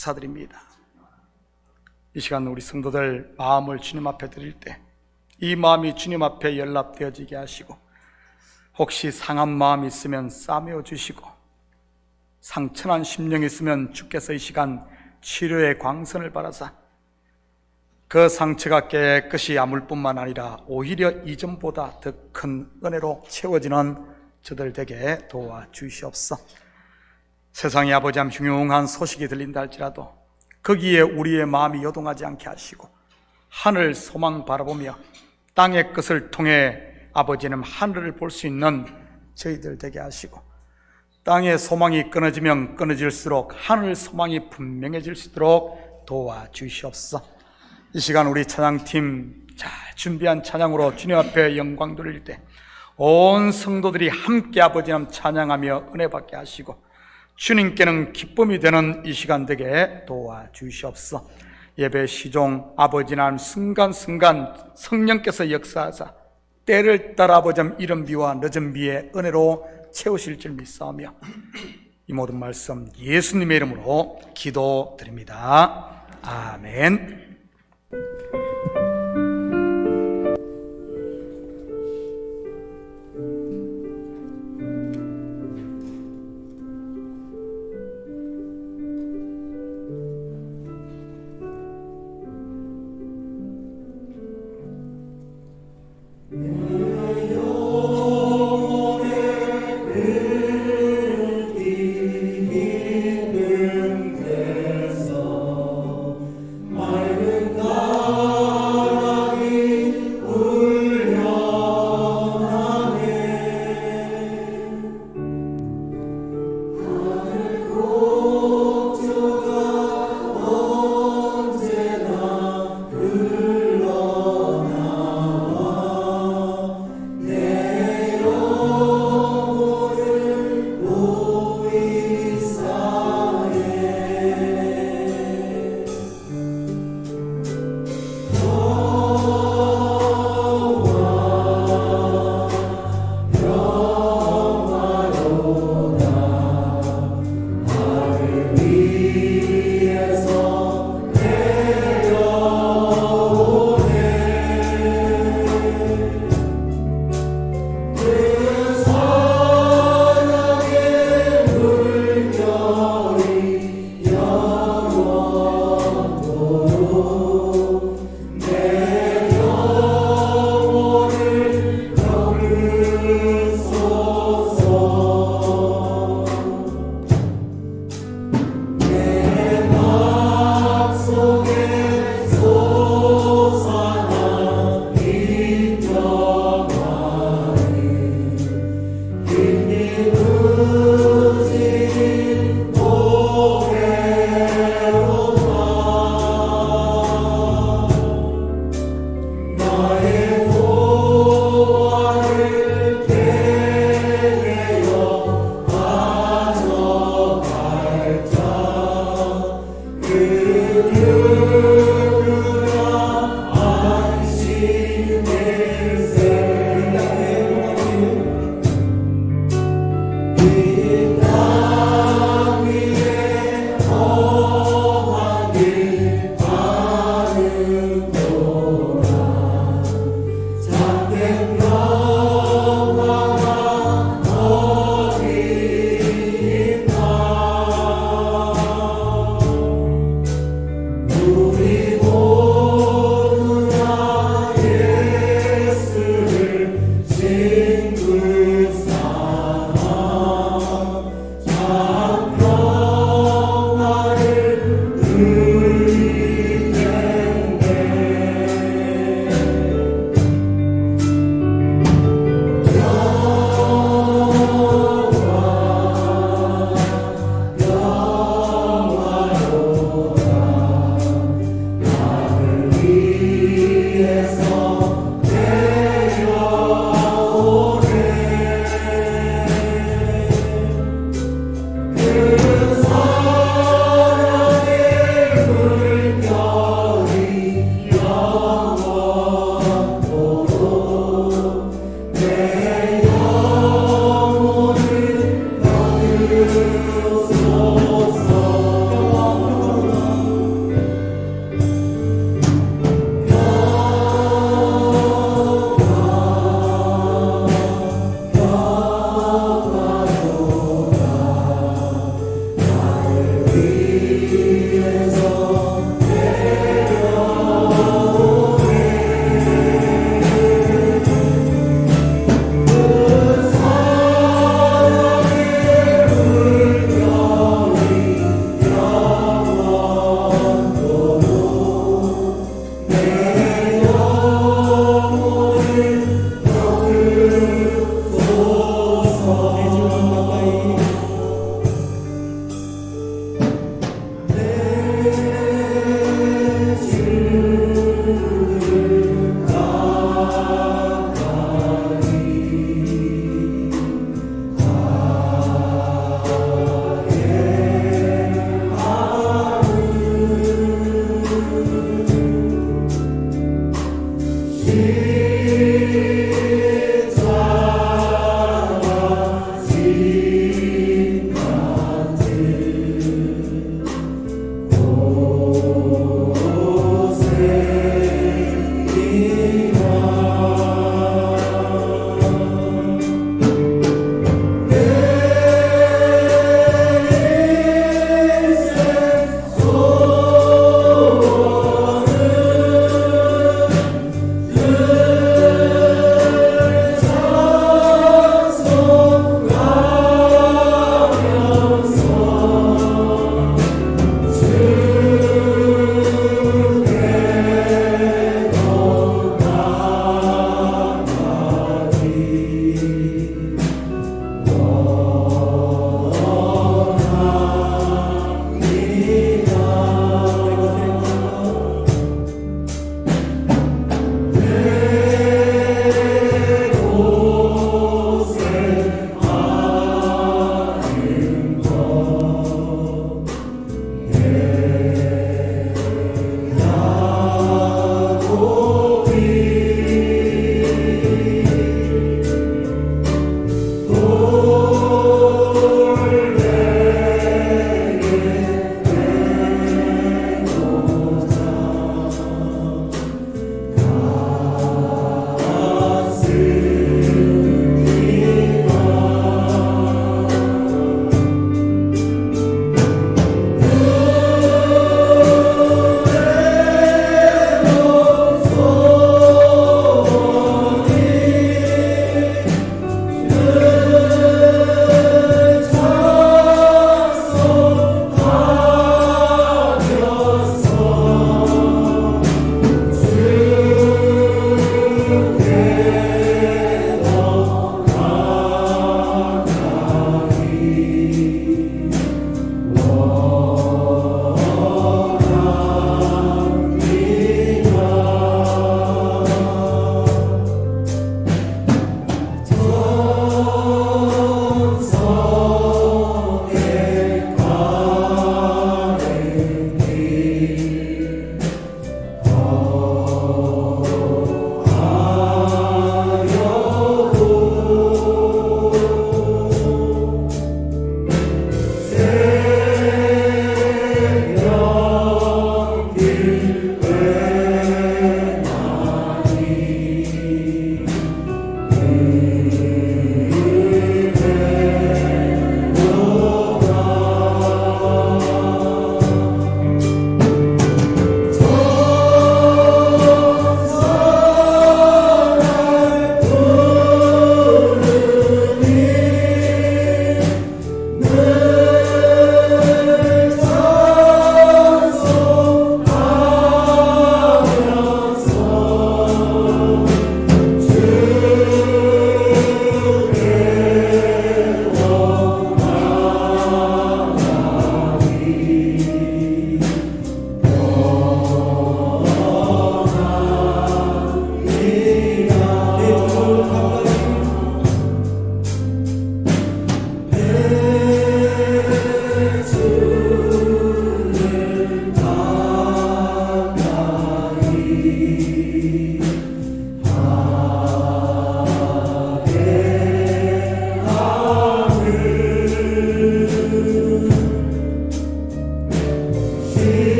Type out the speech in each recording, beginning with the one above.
감사드립니다. 이 시간 우리 성도들 마음을 주님 앞에 드릴 때 이 마음이 주님 앞에 연락되어지게 하시고, 혹시 상한 마음이 있으면 싸매어 주시고, 상처난 심령이 있으면 주께서 이 시간 치료의 광선을 바라사 그 상처가 깨끗이 아물 뿐만 아니라 오히려 이전보다 더 큰 은혜로 채워지는 저들 되게 도와주시옵소서. 세상에 아버지 한 흉흉한 소식이 들린다 할지라도 거기에 우리의 마음이 요동하지 않게 하시고, 하늘 소망 바라보며 땅의 것을 통해 아버지는 하늘을 볼 수 있는 저희들 되게 하시고, 땅의 소망이 끊어지면 끊어질수록 하늘 소망이 분명해질 수 있도록 도와주시옵소서. 이 시간 우리 찬양팀 잘 준비한 찬양으로 주님 앞에 영광 돌릴 때 온 성도들이 함께 아버지 하나님 찬양하며 은혜 받게 하시고, 주님께는 기쁨이 되는 이 시간 되게 도와주시옵소서. 예배 시종 아버지 하나님 순간순간 성령께서 역사하사 때를 따라 아버지 하나님 이른 비와 늦은 비의 은혜로 채우실 줄 믿사오며 이 모든 말씀 예수님의 이름으로 기도드립니다. 아멘. My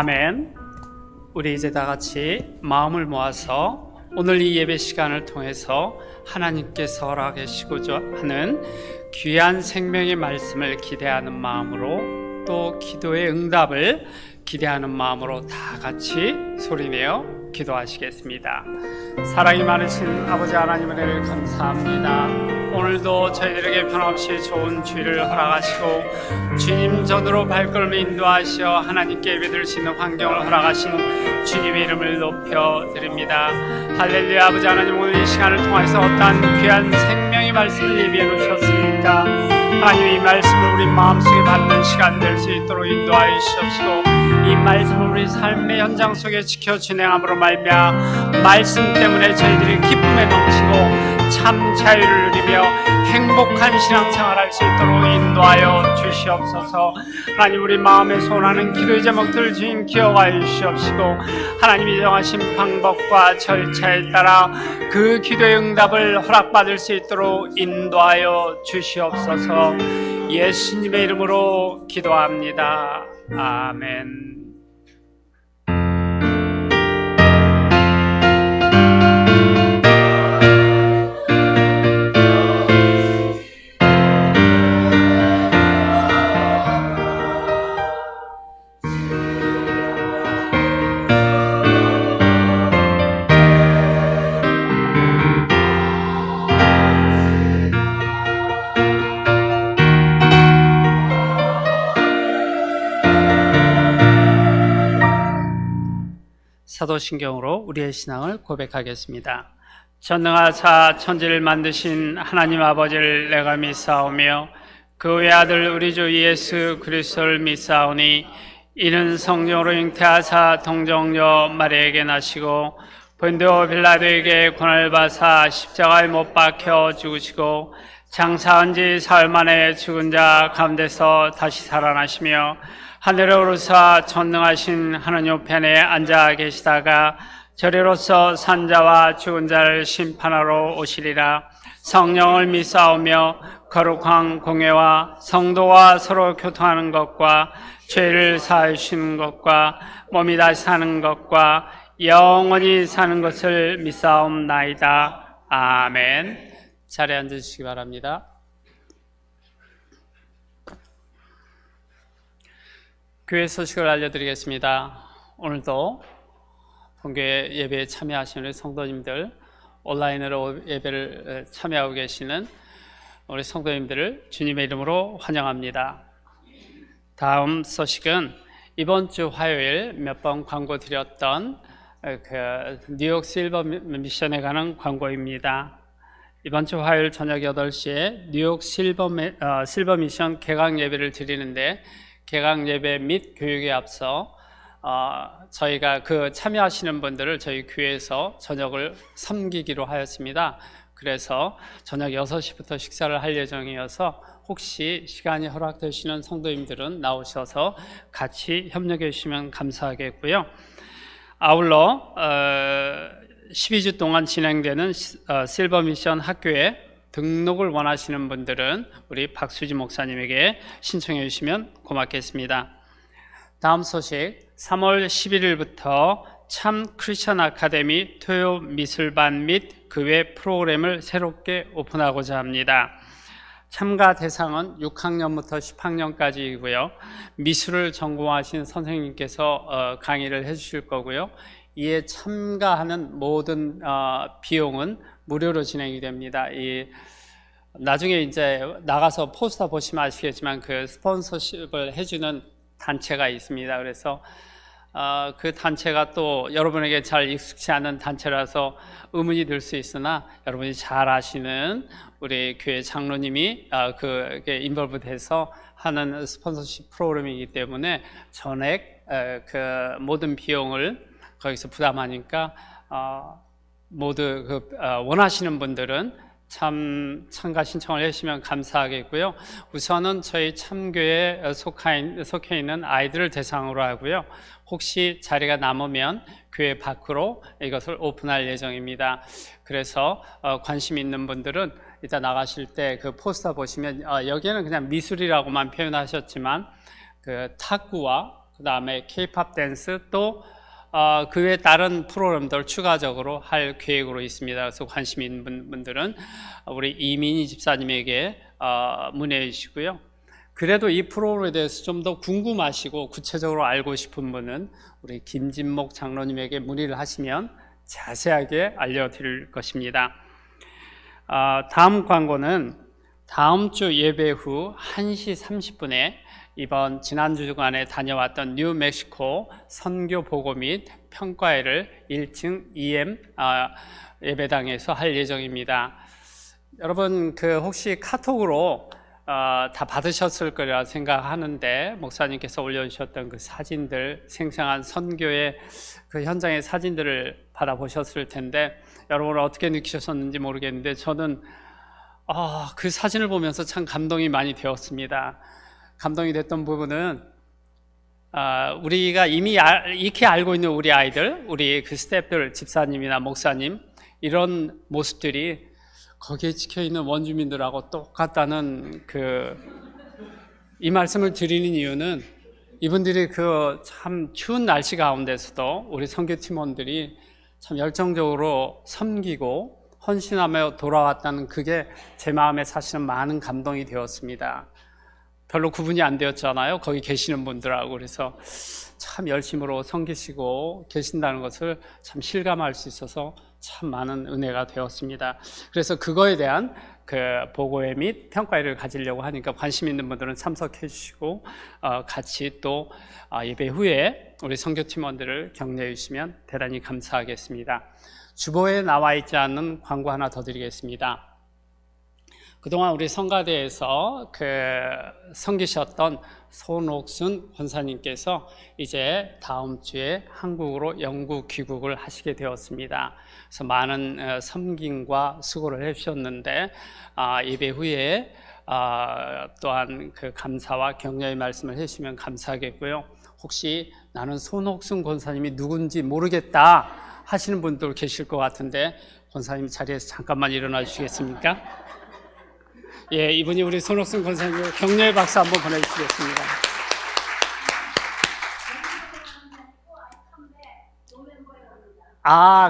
아멘. 우리 이제 다 같이 마음을 모아서 오늘 이 예배 시간을 통해서 하나님께서 허락하시고자 하는 귀한 생명의 말씀을 기대하는 마음으로, 또 기도의 응답을 기대하는 마음으로 다 같이 소리내어 기도하시겠습니다. 사랑이 많으신 아버지 하나님, 은혜를 감사합니다. 오늘도 저희들에게 변함없이 좋은 주일을 허락하시고 주님 전으로 발걸음을 인도하시어 하나님께 예배드릴 수 있는 환경을 허락하신 주님의 이름을 높여드립니다. 할렐루야. 아버지 하나님, 오늘 이 시간을 통해서 어떠한 귀한 생명의 말씀을 예비해 놓으셨습니까? 하나님, 이 말씀을 우리 마음속에 받는 시간 될 수 있도록 인도하여 주시옵시고, 이 말씀을 우리 삶의 현장 속에 지켜 진행함으로 말미암아 말씀 때문에 저희들이 기쁨에 넘치고 참 자유를 누리며 행복한 신앙생활할 수 있도록 인도하여 주시옵소서. 하나님, 우리 마음에 소원하는 기도의 제목들을 주님 기억하여 주시옵시고, 하나님이 정하신 방법과 절차에 따라 그 기도의 응답을 허락받을 수 있도록 인도하여 주시옵소서. 예수님의 이름으로 기도합니다. 아멘. 사도신경으로 우리의 신앙을 고백하겠습니다. 전능하사 천지를 만드신 하나님 아버지를 내가 믿사오며 그 외아들 우리 주 예수 그리스도를 믿사오니, 이는 성령으로 잉태하사 동정녀 마리아에게 나시고 본디오 빌라도에게 고난을 받사 십자가에 못 박혀 죽으시고 장사한 지 사흘 만에 죽은 자 가운데서 다시 살아나시며 하늘에 오르사 전능하신 하나님 우편에 앉아 계시다가 저리로서 산 자와 죽은 자를 심판하러 오시리라. 성령을 믿사오며 거룩한 공회와 성도와 서로 교통하는 것과 죄를 사하여 주시는 것과 몸이 다시 사는 것과 영원히 사는 것을 믿사옵나이다. 아멘. 자리에 앉으시기 바랍니다. 교회 소식을 알려드리겠습니다. 오늘도 본교회 예배에 참여하시는 성도님들, 온라인으로 예배를 참여하고 계시는 우리 성도님들을 주님의 이름으로 환영합니다. 다음 소식은 이번 주 화요일 몇 번 광고 드렸던 그 뉴욕 실버 미션에 관한 광고입니다. 이번 주 화요일 저녁 8시에 뉴욕 실버 미션 개강 예배를 드리는데, 개강 예배 및 교육에 앞서 저희가 그 참여하시는 분들을 저희 교회에서 저녁을 섬기기로 하였습니다. 그래서 저녁 6시부터 식사를 할 예정이어서 혹시 시간이 허락되시는 성도님들은 나오셔서 같이 협력해 주시면 감사하겠고요. 아울러 12주 동안 진행되는 실버 미션 학교에 등록을 원하시는 분들은 우리 박수지 목사님에게 신청해 주시면 고맙겠습니다. 다음 소식, 3월 11일부터 참 크리스천 아카데미 토요 미술반 및 그 외 프로그램을 새롭게 오픈하고자 합니다. 참가 대상은 6학년부터 10학년까지이고요. 미술을 전공하신 선생님께서 강의를 해주실 거고요. 이에 참가하는 모든 비용은 무료로 진행이 됩니다. 나중에 이제 나가서 포스터 보시면 아시겠지만 그 스폰서십을 해주는 단체가 있습니다. 그래서 그 단체가 또 여러분에게 잘 익숙치 않은 단체라서 의문이 들 수 있으나, 여러분이 잘 아시는 우리 교회 장로님이 그게 인볼브돼서 하는 스폰서십 프로그램이기 때문에 전액 그 모든 비용을 거기서 부담하니까 모두 원하시는 분들은 참가 신청을 해주시면 감사하겠고요. 우선은 저희 참교회에 속해 있는 아이들을 대상으로 하고요. 혹시 자리가 남으면 교회 밖으로 이것을 오픈할 예정입니다. 그래서 관심 있는 분들은 이따 나가실 때 그 포스터 보시면 여기에는 그냥 미술이라고만 표현하셨지만 그 탁구와 그 다음에 K-팝 댄스, 또 그 외 다른 프로그램들 추가적으로 할 계획으로 있습니다. 그래서 관심 있는 분들은 우리 이민희 집사님에게 문의해 주시고요. 그래도 이 프로그램에 대해서 좀 더 궁금하시고 구체적으로 알고 싶은 분은 우리 김진목 장로님에게 문의를 하시면 자세하게 알려드릴 것입니다. 다음 광고는 다음 주 예배 후 1시 30분에 이번 지난주 주간에 다녀왔던 뉴멕시코 선교 보고 및 평가회를 1층 EM 예배당에서 할 예정입니다. 여러분 혹시 카톡으로 다 받으셨을 거라 생각하는데, 목사님께서 올려주셨던 그 사진들, 생생한 선교의 그 현장의 사진들을 받아보셨을 텐데 여러분은 어떻게 느끼셨는지 모르겠는데 저는 그 사진을 보면서 참 감동이 많이 되었습니다. 감동이 됐던 부분은 우리가 이미 익히 알고 있는 우리 아이들, 우리 그 스태프들, 집사님이나 목사님, 이런 모습들이 거기에 지켜있는 원주민들하고 똑같다는 이 말씀을 드리는 이유는 이분들이 참 추운 날씨 가운데서도 우리 선교 팀원들이 참 열정적으로 섬기고 헌신하며 돌아왔다는 그게 제 마음에 사실은 많은 감동이 되었습니다. 별로 구분이 안 되었잖아요, 거기 계시는 분들하고. 그래서 참 열심으로 섬기시고 계신다는 것을 참 실감할 수 있어서 참 많은 은혜가 되었습니다. 그래서 그거에 대한 보고회 및 평가회를 가지려고 하니까 관심 있는 분들은 참석해 주시고 같이 또 예배 후에 우리 선교팀원들을 격려해 주시면 대단히 감사하겠습니다. 주보에 나와 있지 않는 광고 하나 더 드리겠습니다. 그동안 우리 성가대에서 섬기셨던 손옥순 권사님께서 이제 다음 주에 한국으로 영구 귀국을 하시게 되었습니다. 그래서 많은 섬김과 수고를 해주셨는데 예배 후에 또한 감사와 격려의 말씀을 해주시면 감사하겠고요. 혹시 나는 손옥순 권사님이 누군지 모르겠다 하시는 분들 계실 것 같은데 권사님 자리에서 잠깐만 일어나 주시겠습니까? 예, 이분이 우리 손옥순 권사님 격려의 박수 한번 보내주시겠습니다.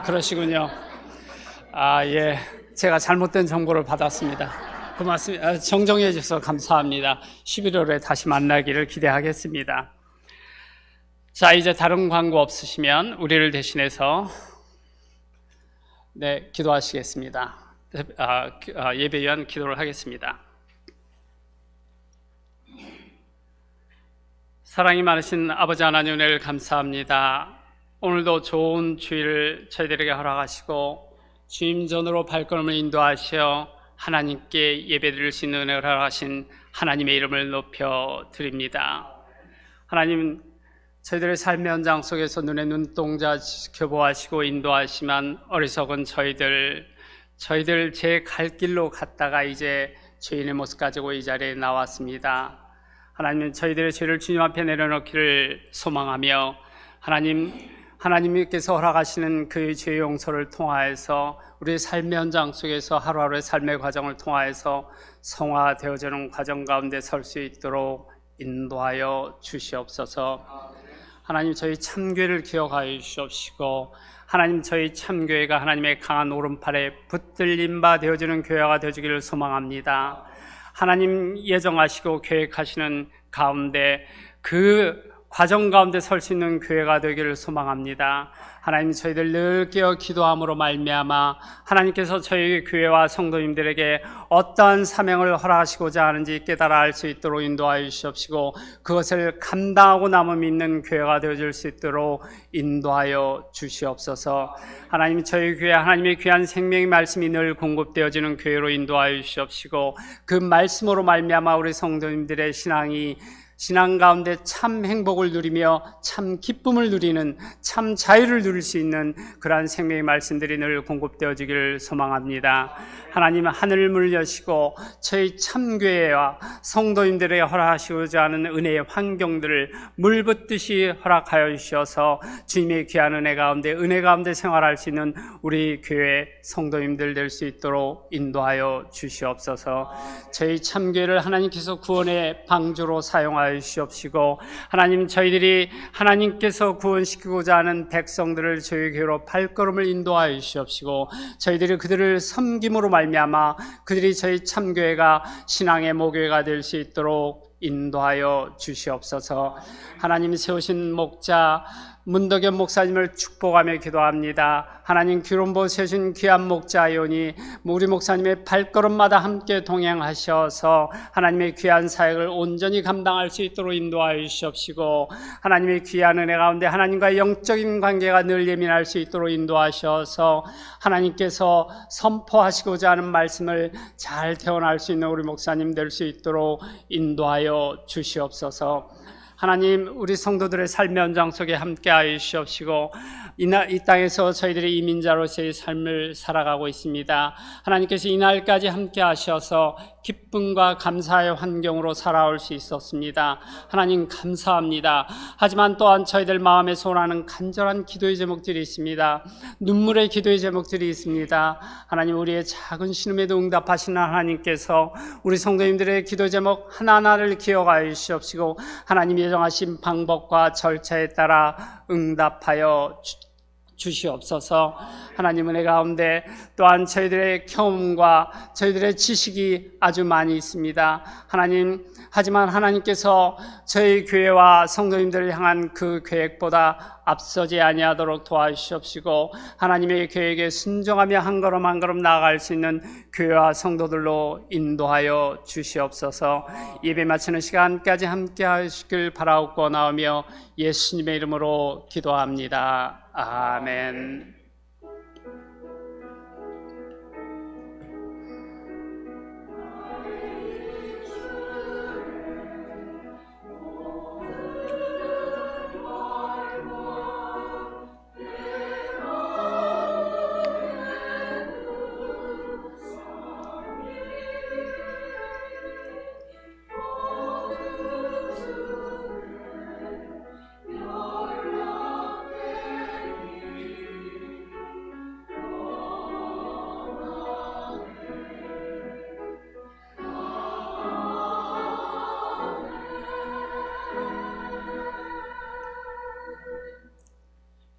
그러시군요. 예, 제가 잘못된 정보를 받았습니다. 고맙습니다. 정정해 주셔서 감사합니다. 11월에 다시 만나기를 기대하겠습니다. 자, 이제 다른 광고 없으시면 우리를 대신해서 기도하시겠습니다. 예배 위한 기도를 하겠습니다. 사랑이 많으신 아버지 하나님, 은혜를 감사합니다. 오늘도 좋은 주일을 저희들에게 허락하시고 주님 전으로 발걸음을 인도하시어 하나님께 예배드릴 수 있는 은혜를 허락하신 하나님의 이름을 높여 드립니다. 하나님, 저희들의 삶의 현장 속에서 눈에 눈동자 지켜보시고 인도하시면 어리석은 저희들 제 갈 길로 갔다가 이제 죄인의 모습 가지고 이 자리에 나왔습니다. 하나님, 저희들의 죄를 주님 앞에 내려놓기를 소망하며 하나님께서 허락하시는 그 죄 용서를 통하여서 우리의 삶의 현장 속에서 하루하루의 삶의 과정을 통하여서 성화되어지는 과정 가운데 설 수 있도록 인도하여 주시옵소서. 하나님, 저희 참교회를 기억하여 주시옵시고 하나님, 저희 참교회가 하나님의 강한 오른팔에 붙들림 바 되어지는 교회가 되어지기를 소망합니다. 하나님 예정하시고 계획하시는 가운데 그 과정 가운데 설 수 있는 교회가 되기를 소망합니다. 하나님, 저희들 늘 깨어 기도함으로 말미암아 하나님께서 저희 교회와 성도님들에게 어떠한 사명을 허락하시고자 하는지 깨달아 알 수 있도록 인도하여 주시옵시고 그것을 감당하고 남음 있는 교회가 되어질 수 있도록 인도하여 주시옵소서. 하나님, 저희 교회 하나님의 귀한 생명의 말씀이 늘 공급되어지는 교회로 인도하여 주시옵시고 그 말씀으로 말미암아 우리 성도님들의 신앙 가운데 참 행복을 누리며 참 기쁨을 누리는, 참 자유를 누릴 수 있는 그러한 생명의 말씀들이 늘 공급되어지기를 소망합니다. 하나님, 하늘을 여시고 저희 참교회와 성도님들에게 허락하시고자 하는 은혜의 환경들을 물붓듯이 허락하여 주셔서 주님의 귀한 은혜 가운데 생활할 수 있는 우리 교회 성도님들 될 수 있도록 인도하여 주시옵소서. 저희 참교회를 하나님께서 구원의 방주로 사용하여 인도하여 주시옵시고, 하나님, 저희들이 하나님께서 구원시키고자 하는 백성들을 저희에게로 발걸음을 인도하여 주시옵시고, 저희들이 그들을 섬김으로 말미암아 그들이 저희 참교회가 신앙의 모교회가 될 수 있도록 인도하여 주시옵소서. 하나님, 세우신 목자 문덕현 목사님을 축복하며 기도합니다. 하나님, 기름부어 세우신 귀한 목자이오니 우리 목사님의 발걸음마다 함께 동행하셔서 하나님의 귀한 사역을 온전히 감당할 수 있도록 인도하여 주시옵시고, 하나님의 귀한 은혜 가운데 하나님과의 영적인 관계가 늘 예민할 수 있도록 인도하셔서 하나님께서 선포하시고자 하는 말씀을 잘 태어날 수 있는 우리 목사님 될 수 있도록 인도하여 주시옵소서. 하나님, 우리 성도들의 삶의 현장 속에 함께하여 주시옵시고, 이 땅에서 저희들이 이민자로서의 삶을 살아가고 있습니다. 하나님께서 이날까지 함께하셔서 기쁨과 감사의 환경으로 살아올 수 있었습니다. 하나님, 감사합니다. 하지만 또한 저희들 마음에 소원하는 간절한 기도의 제목들이 있습니다. 눈물의 기도의 제목들이 있습니다. 하나님, 우리의 작은 신음에도 응답하시는 하나님께서 우리 성도님들의 기도 제목 하나하나를 기억하여 주시옵시고, 하나님 예정하신 방법과 절차에 따라 응답하여 주시옵소서. 하나님, 은혜 가운데 또한 저희들의 경험과 저희들의 지식이 아주 많이 있습니다. 하나님, 하지만 하나님께서 저희 교회와 성도님들을 향한 그 계획보다 앞서지 아니하도록 도와주시옵시고, 하나님의 계획에 순종하며 한 걸음 한 걸음 나아갈 수 있는 교회와 성도들로 인도하여 주시옵소서. 예배 마치는 시간까지 함께 하시길 바라옵고 나오며 예수님의 이름으로 기도합니다. 아멘.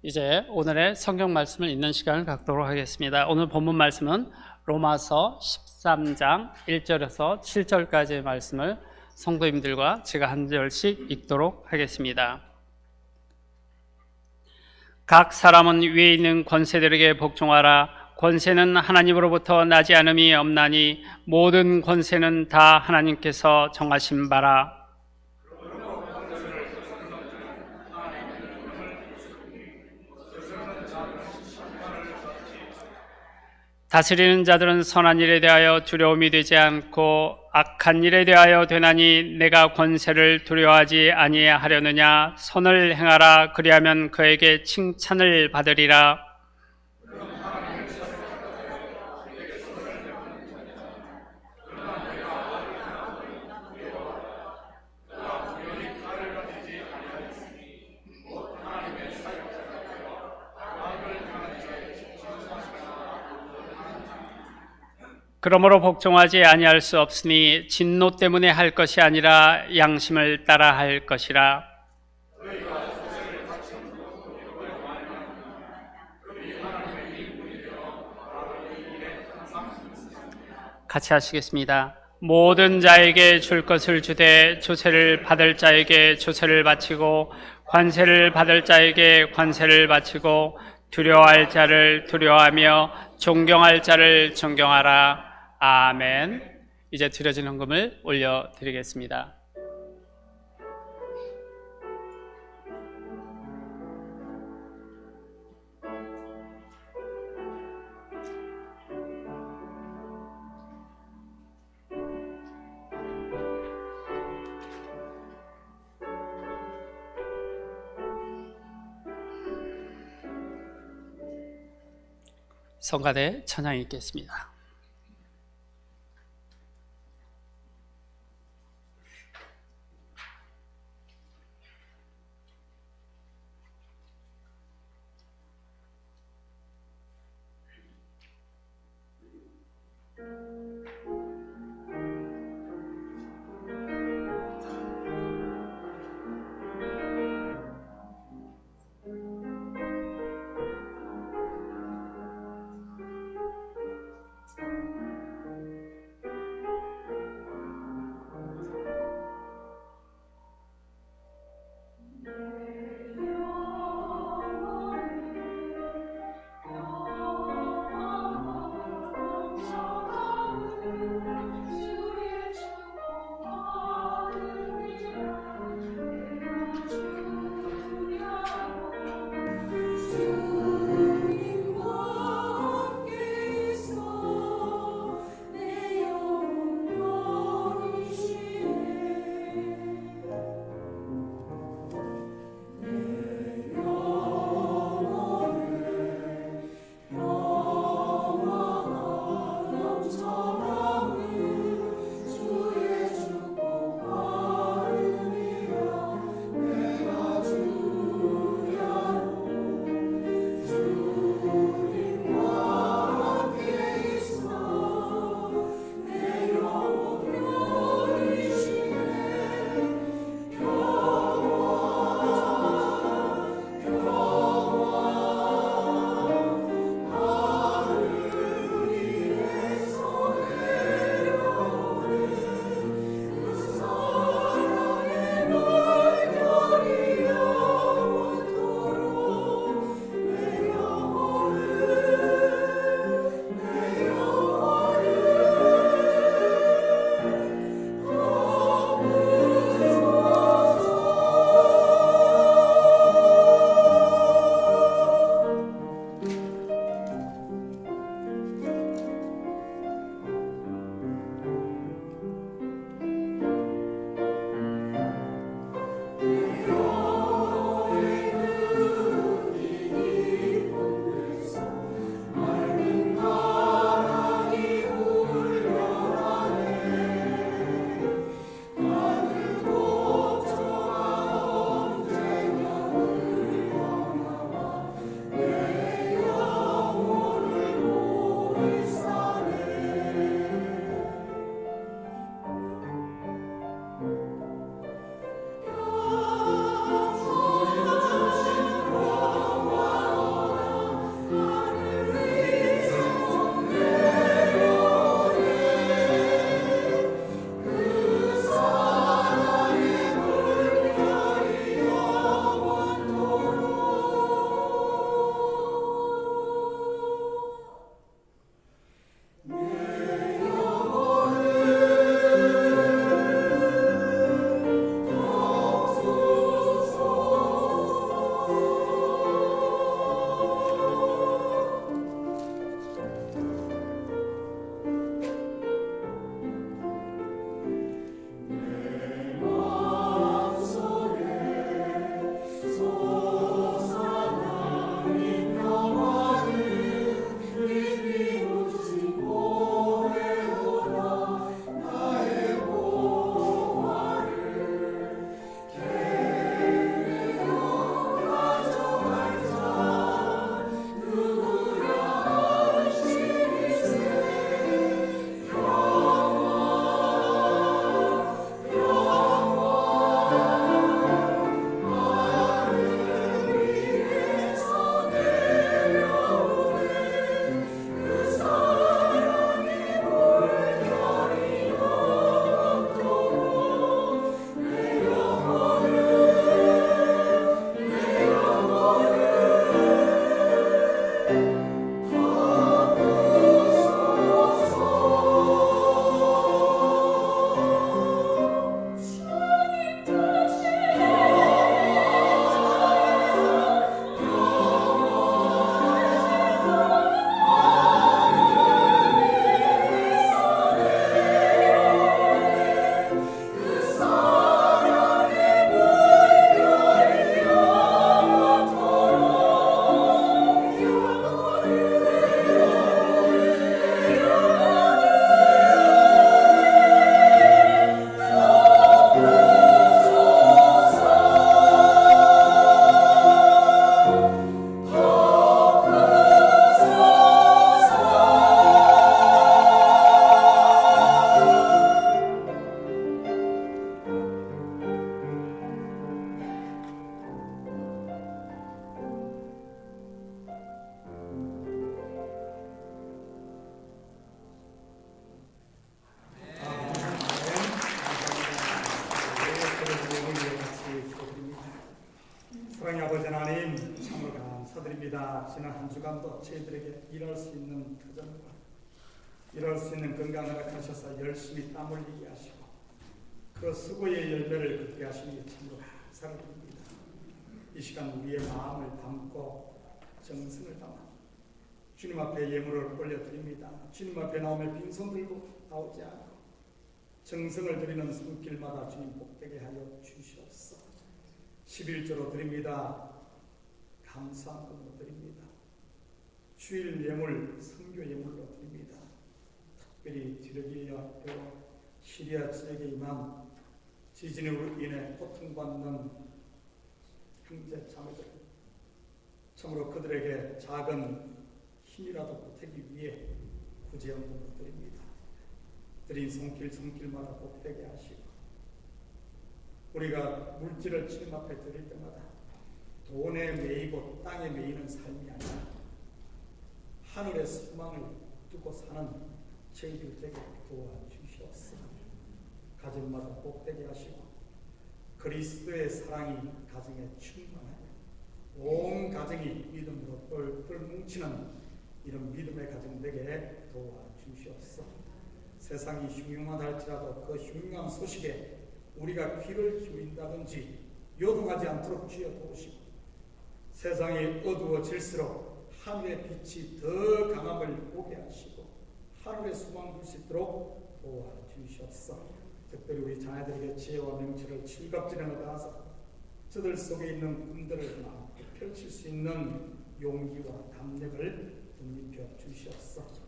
이제 오늘의 성경 말씀을 읽는 시간을 갖도록 하겠습니다. 오늘 본문 말씀은 로마서 13장 1절에서 7절까지의 말씀을 성도님들과 제가 한 절씩 읽도록 하겠습니다. 각 사람은 위에 있는 권세들에게 복종하라. 권세는 하나님으로부터 나지 않음이 없나니 모든 권세는 다 하나님께서 정하신 바라. 다스리는 자들은 선한 일에 대하여 두려움이 되지 않고 악한 일에 대하여 되나니 내가 권세를 두려워하지 아니하려느냐. 선을 행하라. 그리하면 그에게 칭찬을 받으리라. 그러므로 복종하지 아니할 수 없으니 진노 때문에 할 것이 아니라 양심을 따라 할 것이라. 같이 하시겠습니다. 모든 자에게 줄 것을 주되 조세를 받을 자에게 조세를 바치고 관세를 받을 자에게 관세를 바치고 두려워할 자를 두려워하며 존경할 자를 존경하라. 아멘. 이제 드려진 헌금을 올려드리겠습니다. 성가대 찬양 읽겠습니다. 드립니다. 지난 한 주간도 저희들에게 일할 수 있는 터전과 일할 수 있는 건강을 허락하셔서 열심히 땀 흘리게 하시고 그 수고의 열매를 걷게 하시니 참으로 감사드립니다. 이 시간 우리의 마음을 담고 정성을 담아 주님 앞에 예물을 올려드립니다. 주님 앞에 나오면 빈손 들고 나오지 않고 정성을 드리는 손길마다 주님 복되게 하여 주시옵소서. 11조로 드립니다. 감사한 것으로 드립니다. 주일 예물, 선교 예물로 드립니다. 특별히 지르기와 시리아 지역에 임한 지진으로 인해 고통받는 형제 자매들, 참으로 그들에게 작은 힘이라도 보태기 위해 구제연금으로 드립니다. 드린 손길마다 복되게 하시고 우리가 물질을 주님 앞에 드릴 때마다 돈에 매이고 땅에 매이는 삶이 아니라 하늘의 소망을 두고 사는 저희들 되게 도와주시옵소서. 가정마다 복되게 하시고 그리스도의 사랑이 가정에 충만하여 온 가정이 믿음으로 똘똘 뭉치는 이런 믿음의 가정 되게 도와주시옵소서. 세상이 흉흉하다 할지라도 그 흉흉한 소식에 우리가 귀를 기울인다든지 요동하지 않도록 주여 도우시고 세상이 어두워질수록 하늘의 빛이 더 강함을 보게 하시고 하늘의 소망 불 수 있도록 도와주시옵소서. 특별히 우리 자녀들에게 지혜와 명철을 즐겁지를 얻어서 저들 속에 있는 꿈들을 마음껏 펼칠 수 있는 용기와 담력을 덧입혀 주시옵소서.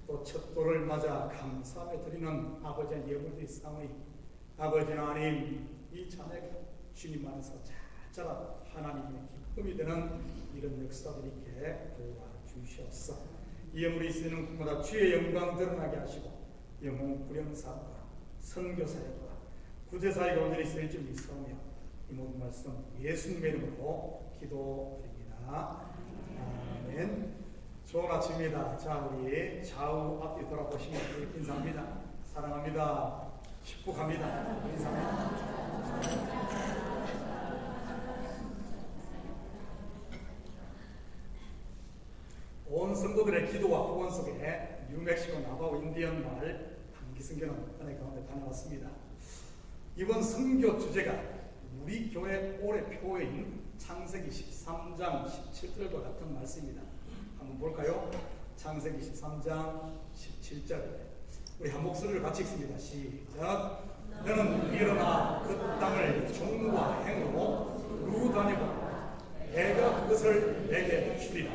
또 첫 돌을 맞아 감사하며 드리는 아버지의 예물도 있사오니 아버지 하나님, 이 자녀가 주님 안에서 잘 자라 하나님의 기쁨이 되는 이런 역사들이 있게 도와주시옵소서. 이 예물이 쓰이는 곳마다 주의 영광 드러나게 하시고 영혼 구령사과 선교사역과 구제사역 온전히 쓰일 줄 믿사오며 이 모든 말씀 예수님의 이름으로 기도드립니다. 아멘. 좋은 아침입니다. 자, 우리 좌우 앞뒤 돌아보시면 인사합니다. 사랑합니다. 축복합니다. 인사합니다. 온 성도들의 기도와 후원 속에 뉴멕시코 나바오 인디언 마을 단기선교는 은혜 가운데 다녀왔습니다. 이번 선교 주제가 우리 교회 올해 표어인 창세기 13장 17절과 같은 말씀입니다. 한번 볼까요? 창세기 13장 17절 우리 한 목소리를 같이 읽습니다. 시작. 너는 일어나 그 땅을 종과 행으로 누구 다니고 내가 그것을 내게 주리라.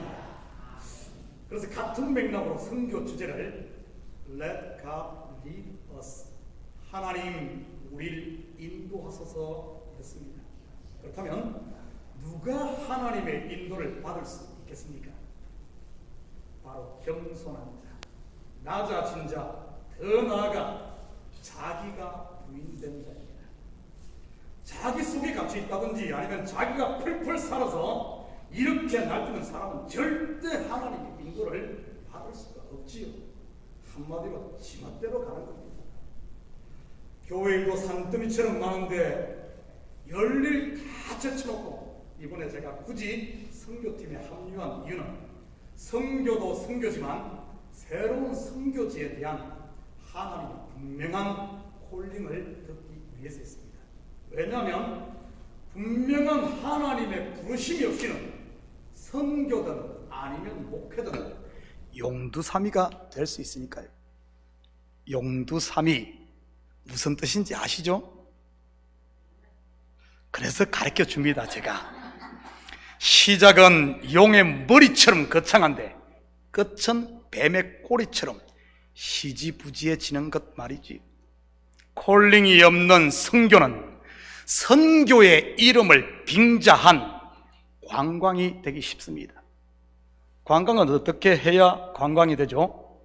그래서 같은 맥락으로 선교 주제를 Let God lead us, 하나님 우리를 인도하소서 했습니다. 그렇다면 누가 하나님의 인도를 받을 수 있겠습니까? 바로 겸손한 자, 낮아진 자, 더 나아가 자기가 부인된 자입니다. 자기 속에 갇혀 있다든지 아니면 자기가 펄펄 살아서 이렇게 날뛰는 사람은 절대 하나님의 인도를 받을 수가 없지요. 한마디로 지멋대로 가는 겁니다. 교회 일도 산더미처럼 많은데 열일 다 제쳐놓고 이번에 제가 굳이 선교팀에 합류한 이유는 선교도 선교지만 새로운 선교지에 대한 하나님의 분명한 콜링을 듣기 위해서였습니다. 왜냐하면 분명한 하나님의 부르심이 없이는 선교든 아니면 목회든 용두사미가 될 수 있으니까요. 용두사미 무슨 뜻인지 아시죠? 그래서 가르쳐 줍니다. 제가 시작은 용의 머리처럼 거창한데 끝은 뱀의 꼬리처럼 시지부지해지는 것 말이지. 콜링이 없는 선교는 선교의 이름을 빙자한 관광이 되기 쉽습니다. 관광은 어떻게 해야 관광이 되죠?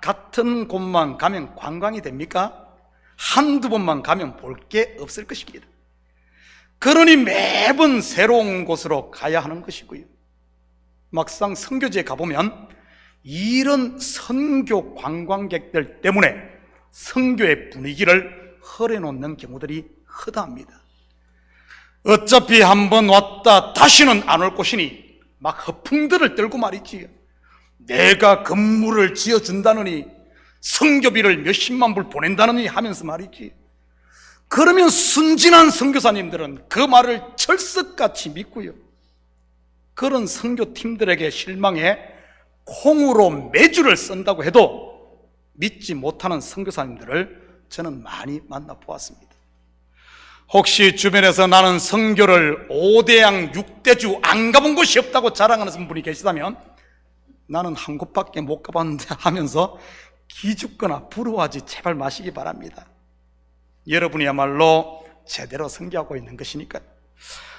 같은 곳만 가면 관광이 됩니까? 한두 번만 가면 볼 게 없을 것입니다. 그러니 매번 새로운 곳으로 가야 하는 것이고요. 막상 선교지에 가보면 이런 선교 관광객들 때문에 선교의 분위기를 흐려놓는 경우들이 허다합니다. 어차피 한번 왔다 다시는 안 올 것이니 막 허풍들을 떨고 말이지요. 내가 건물을 지어준다느니 성교비를 몇십만 불 보낸다느니 하면서 말이지. 그러면 순진한 선교사님들은 그 말을 철석같이 믿고요, 그런 선교팀들에게 실망해 콩으로 매주를 쓴다고 해도 믿지 못하는 선교사님들을 저는 많이 만나보았습니다. 혹시 주변에서 나는 선교를 5대양 6대주 안 가본 곳이 없다고 자랑하는 분이 계시다면 나는 한 곳밖에 못 가봤는데 하면서 기죽거나 부러워하지 제발 마시기 바랍니다. 여러분이야말로 제대로 선교하고 있는 것이니까요.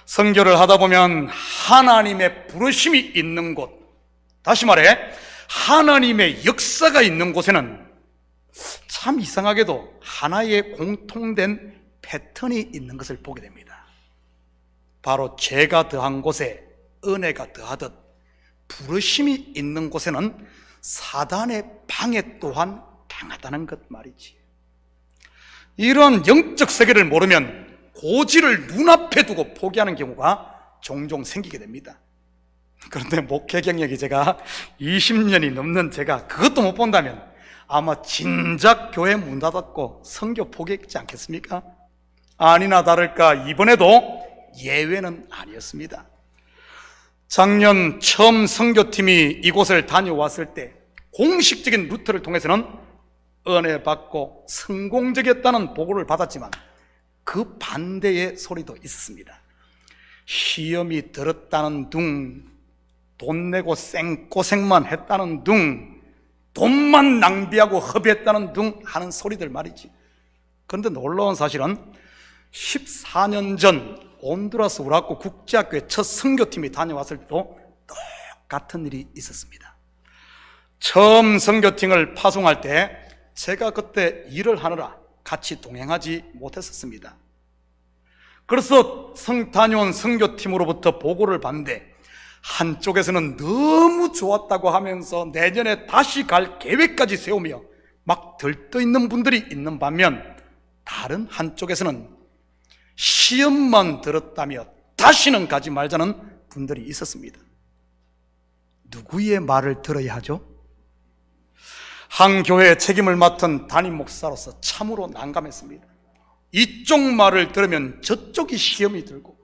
선교를 하다 보면 하나님의 부르심이 있는 곳, 다시 말해 하나님의 역사가 있는 곳에는 참 이상하게도 하나의 공통된 패턴이 있는 것을 보게 됩니다. 바로 죄가 더한 곳에 은혜가 더하듯 부르심이 있는 곳에는 사단의 방해 또한 강하다는 것 말이지. 이런 영적 세계를 모르면 고지를 눈앞에 두고 포기하는 경우가 종종 생기게 됩니다. 그런데 목회 경력이 제가 20년이 넘는 제가 그것도 못 본다면 아마 진작 교회 문 닫았고 선교 포기했지 않겠습니까? 아니나 다를까 이번에도 예외는 아니었습니다. 작년 처음 선교팀이 이곳을 다녀왔을 때 공식적인 루트를 통해서는 은혜 받고 성공적이었다는 보고를 받았지만 그 반대의 소리도 있었습니다. 시험이 들었다는 둥, 돈 내고 생고생만 했다는 둥, 돈만 낭비하고 허비했다는 둥 하는 소리들 말이지. 그런데 놀라운 사실은 14년 전 온두라스 우라코 국제학교에 첫 선교팀이 다녀왔을 때도 똑같은 일이 있었습니다. 처음 선교팀을 파송할 때 제가 그때 일을 하느라 같이 동행하지 못했었습니다. 그래서 다녀온 선교팀으로부터 보고를 받는데 한쪽에서는 너무 좋았다고 하면서 내년에 다시 갈 계획까지 세우며 막 들떠있는 분들이 있는 반면 다른 한쪽에서는 시험만 들었다며 다시는 가지 말자는 분들이 있었습니다. 누구의 말을 들어야 하죠? 한 교회의 책임을 맡은 담임 목사로서 참으로 난감했습니다. 이쪽 말을 들으면 저쪽이 시험이 들고,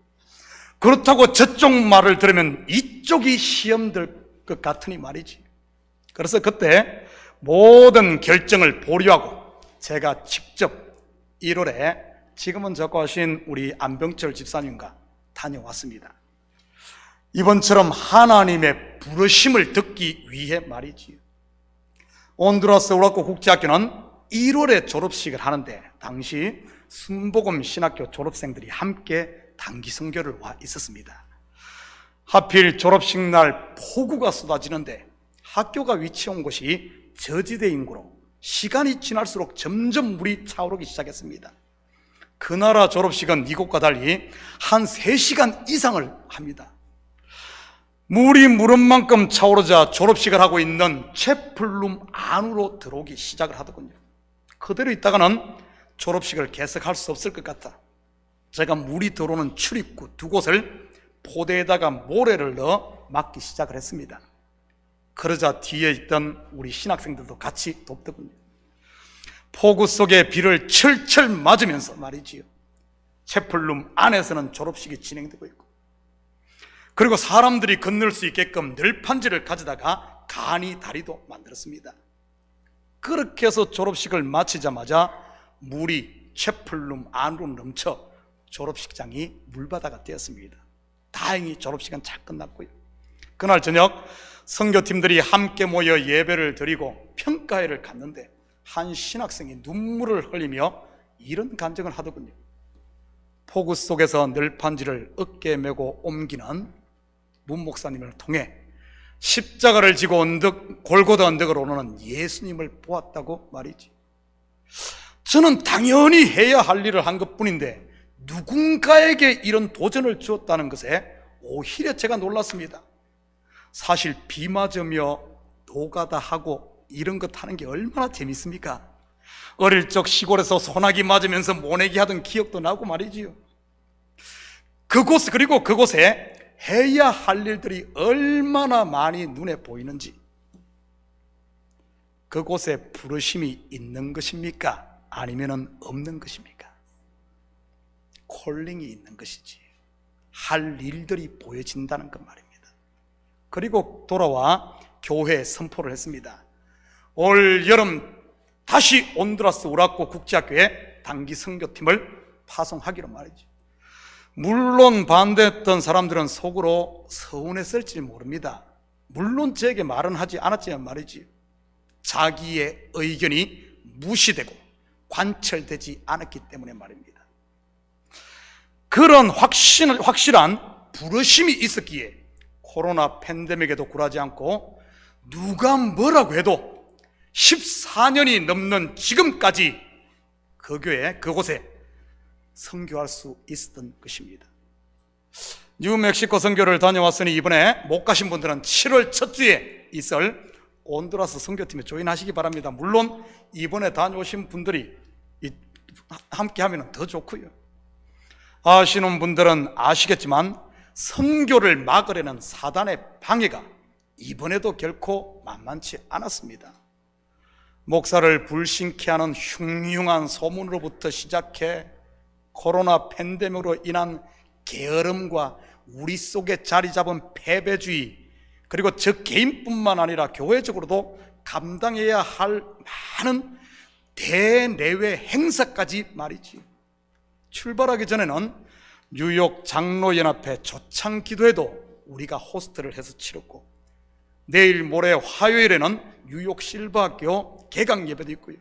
그렇다고 저쪽 말을 들으면 이쪽이 시험 들 것 같으니 말이지. 그래서 그때 모든 결정을 보류하고 제가 직접 1월에 지금은 적고하신 우리 안병철 집사님과 다녀왔습니다. 이번처럼 하나님의 부르심을 듣기 위해 말이지요. 온두라스 우라코 국제학교는 1월에 졸업식을 하는데 당시 순복음 신학교 졸업생들이 함께 단기 선교를 와 있었습니다. 하필 졸업식 날 폭우가 쏟아지는데 학교가 위치한 곳이 저지대 인구로 시간이 지날수록 점점 물이 차오르기 시작했습니다. 그 나라 졸업식은 이곳과 달리 한 3시간 이상을 합니다. 물이 무릎 만큼 차오르자 졸업식을 하고 있는 채플룸 안으로 들어오기 시작을 하더군요. 그대로 있다가는 졸업식을 계속할 수 없을 것 같아 제가 물이 들어오는 출입구 2곳을 포대에다가 모래를 넣어 막기 시작을 했습니다. 그러자 뒤에 있던 우리 신학생들도 같이 돕더군요. 폭우 속에 비를 철철 맞으면서 말이지요, 채플룸 안에서는 졸업식이 진행되고 있고, 그리고 사람들이 건널 수 있게끔 늘판지를 가져다가 간이 다리도 만들었습니다. 그렇게 해서 졸업식을 마치자마자 물이 채플룸 안으로 넘쳐 졸업식장이 물바다가 되었습니다. 다행히 졸업식은 잘 끝났고요. 그날 저녁 선교팀들이 함께 모여 예배를 드리고 평가회를 갔는데 한 신학생이 눈물을 흘리며 이런 간증을 하더군요. 폭우 속에서 늘판지를 어깨에 메고 옮기는 문 목사님을 통해 십자가를 지고 골고다 언덕을 오르는 예수님을 보았다고 말이지. 저는 당연히 해야 할 일을 한 것뿐인데 누군가에게 이런 도전을 주었다는 것에 오히려 제가 놀랐습니다. 사실 비 맞으며 노가다 하고 이런 것 하는 게 얼마나 재밌습니까? 어릴 적 시골에서 소나기 맞으면서 모내기 하던 기억도 나고 말이지요. 그리고 그곳에 해야 할 일들이 얼마나 많이 눈에 보이는지, 그곳에 부르심이 있는 것입니까? 아니면 없는 것입니까? 콜링이 있는 것이지, 할 일들이 보여진다는 것 말입니다. 그리고 돌아와 교회에 선포를 했습니다. 올 여름 다시 온두라스 우라코 국제학교에 단기 선교팀을 파송하기로 말이죠. 물론 반대했던 사람들은 속으로 서운했을지 모릅니다. 물론 제게 말은 하지 않았지만 말이지, 자기의 의견이 무시되고 관철되지 않았기 때문에 말입니다. 그런 확실한 부르심이 있었기에 코로나 팬데믹에도 굴하지 않고 누가 뭐라고 해도 14년이 넘는 지금까지 그 교회, 그곳에 선교할 수 있었던 것입니다. 뉴멕시코 선교를 다녀왔으니 이번에 못 가신 분들은 7월 첫 주에 있을 온두라스 선교팀에 조인하시기 바랍니다. 물론 이번에 다녀오신 분들이 함께 하면 더 좋고요. 아시는 분들은 아시겠지만 선교를 막으려는 사단의 방해가 이번에도 결코 만만치 않았습니다. 목사를 불신케 하는 흉흉한 소문으로부터 시작해 코로나 팬데믹으로 인한 게으름과 우리 속에 자리 잡은 패배주의, 그리고 저 개인뿐만 아니라 교회적으로도 감당해야 할 많은 대내외 행사까지 말이지. 출발하기 전에는 뉴욕 장로연합회 초창 기도회도 우리가 호스트를 해서 치렀고, 내일 모레 화요일에는 뉴욕 실버학교 개강 예배도 있고요.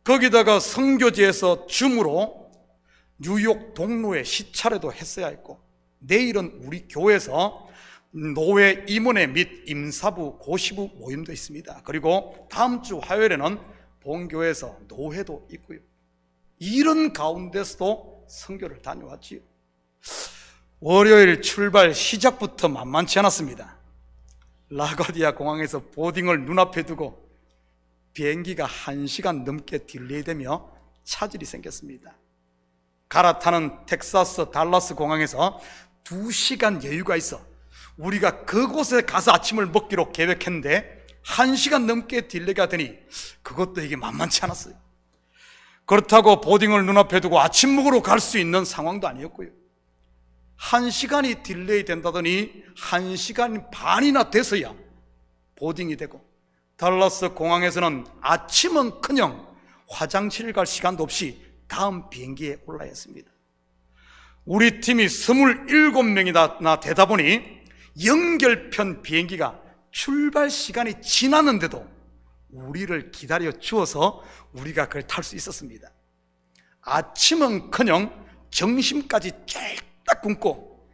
거기다가 선교지에서 줌으로 뉴욕 동로의 시차례도 했어야 했고, 내일은 우리 교회에서 노회 임원회 및 임사부 고시부 모임도 있습니다. 그리고 다음 주 화요일에는 본교회에서 노회도 있고요. 이런 가운데서도 선교를 다녀왔지요. 월요일 출발 시작부터 만만치 않았습니다. 라과디아 공항에서 보딩을 눈앞에 두고 비행기가 1시간 넘게 딜레이되며 차질이 생겼습니다. 갈아타는 텍사스 달라스 공항에서 2시간 여유가 있어 우리가 그곳에 가서 아침을 먹기로 계획했는데 1시간 넘게 딜레이가 되니 그것도 이게 만만치 않았어요. 그렇다고 보딩을 눈앞에 두고 아침 먹으러 갈 수 있는 상황도 아니었고요. 1시간이 딜레이 된다더니 1시간 반이나 돼서야 보딩이 되고, 달라스 공항에서는 아침은커녕 화장실 갈 시간도 없이 다음 비행기에 올라야 했습니다. 우리 팀이 27명이나 되다 보니 연결편 비행기가 출발 시간이 지났는데도 우리를 기다려 주어서 우리가 그걸 탈 수 있었습니다. 아침은커녕 점심까지 쫄딱 굶고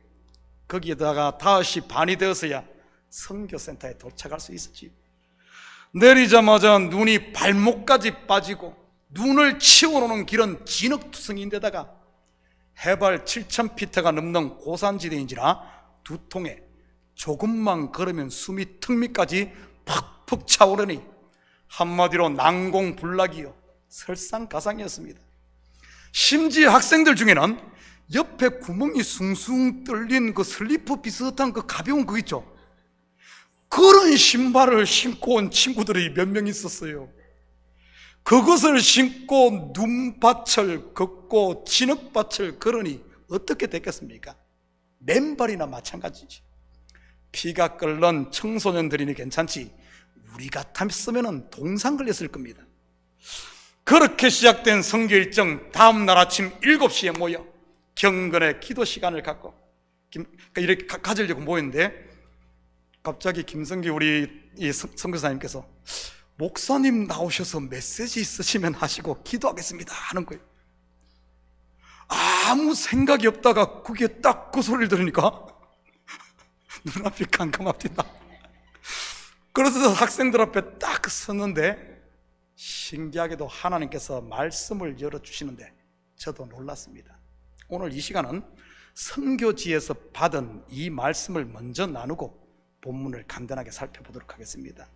거기에다가 5시 반이 되어서야 선교센터에 도착할 수 있었지. 내리자마자 눈이 발목까지 빠지고 눈을 치워놓는 길은 진흙투성인데다가 해발 7,000피트가 넘는 고산지대인지라 두통에 조금만 걸으면 숨이 턱 밑까지 팍팍 차오르니 한마디로 난공불락이요 설상가상이었습니다. 심지어 학생들 중에는 옆에 구멍이 숭숭 뚫린 그 슬리퍼 비슷한 그 가벼운 거 있죠, 그런 신발을 신고 온 친구들이 몇 명 있었어요. 그것을 신고 눈밭을 걷고 진흙밭을 걸으니 어떻게 됐겠습니까? 맨발이나 마찬가지지. 피가 끓는 청소년들이니 괜찮지 우리 같았으면 동상 걸렸을 겁니다. 그렇게 시작된 선교 일정, 다음 날 아침 7시에 모여 경건의 기도 시간을 갖고 이렇게 가지려고 모였는데, 갑자기 김성기 우리 이 선교사님께서 목사님 나오셔서 메시지 있으시면 하시고 기도하겠습니다 하는 거예요. 아무 생각이 없다가 그게 딱 그 소리를 들으니까 눈앞이 깜깜합니다. 그래서 학생들 앞에 딱 섰는데 신기하게도 하나님께서 말씀을 열어주시는데 저도 놀랐습니다. 오늘 이 시간은 선교지에서 받은 이 말씀을 먼저 나누고 본문을 간단하게 살펴보도록 하겠습니다.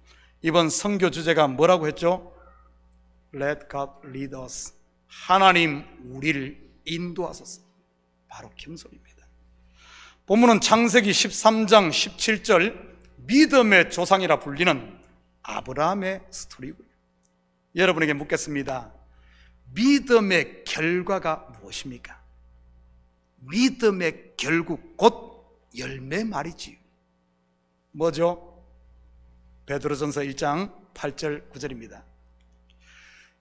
이번 선교 주제가 뭐라고 했죠? Let God lead us. 하나님 우리를 인도하소서. 바로 겸손입니다. 본문은 창세기 13장 17절 믿음의 조상이라 불리는 아브라함의 스토리고요. 여러분에게 묻겠습니다. 믿음의 결과가 무엇입니까? 믿음의 결국 곧 열매 말이지요. 뭐죠? 베드로전서 1장 8절 9절입니다.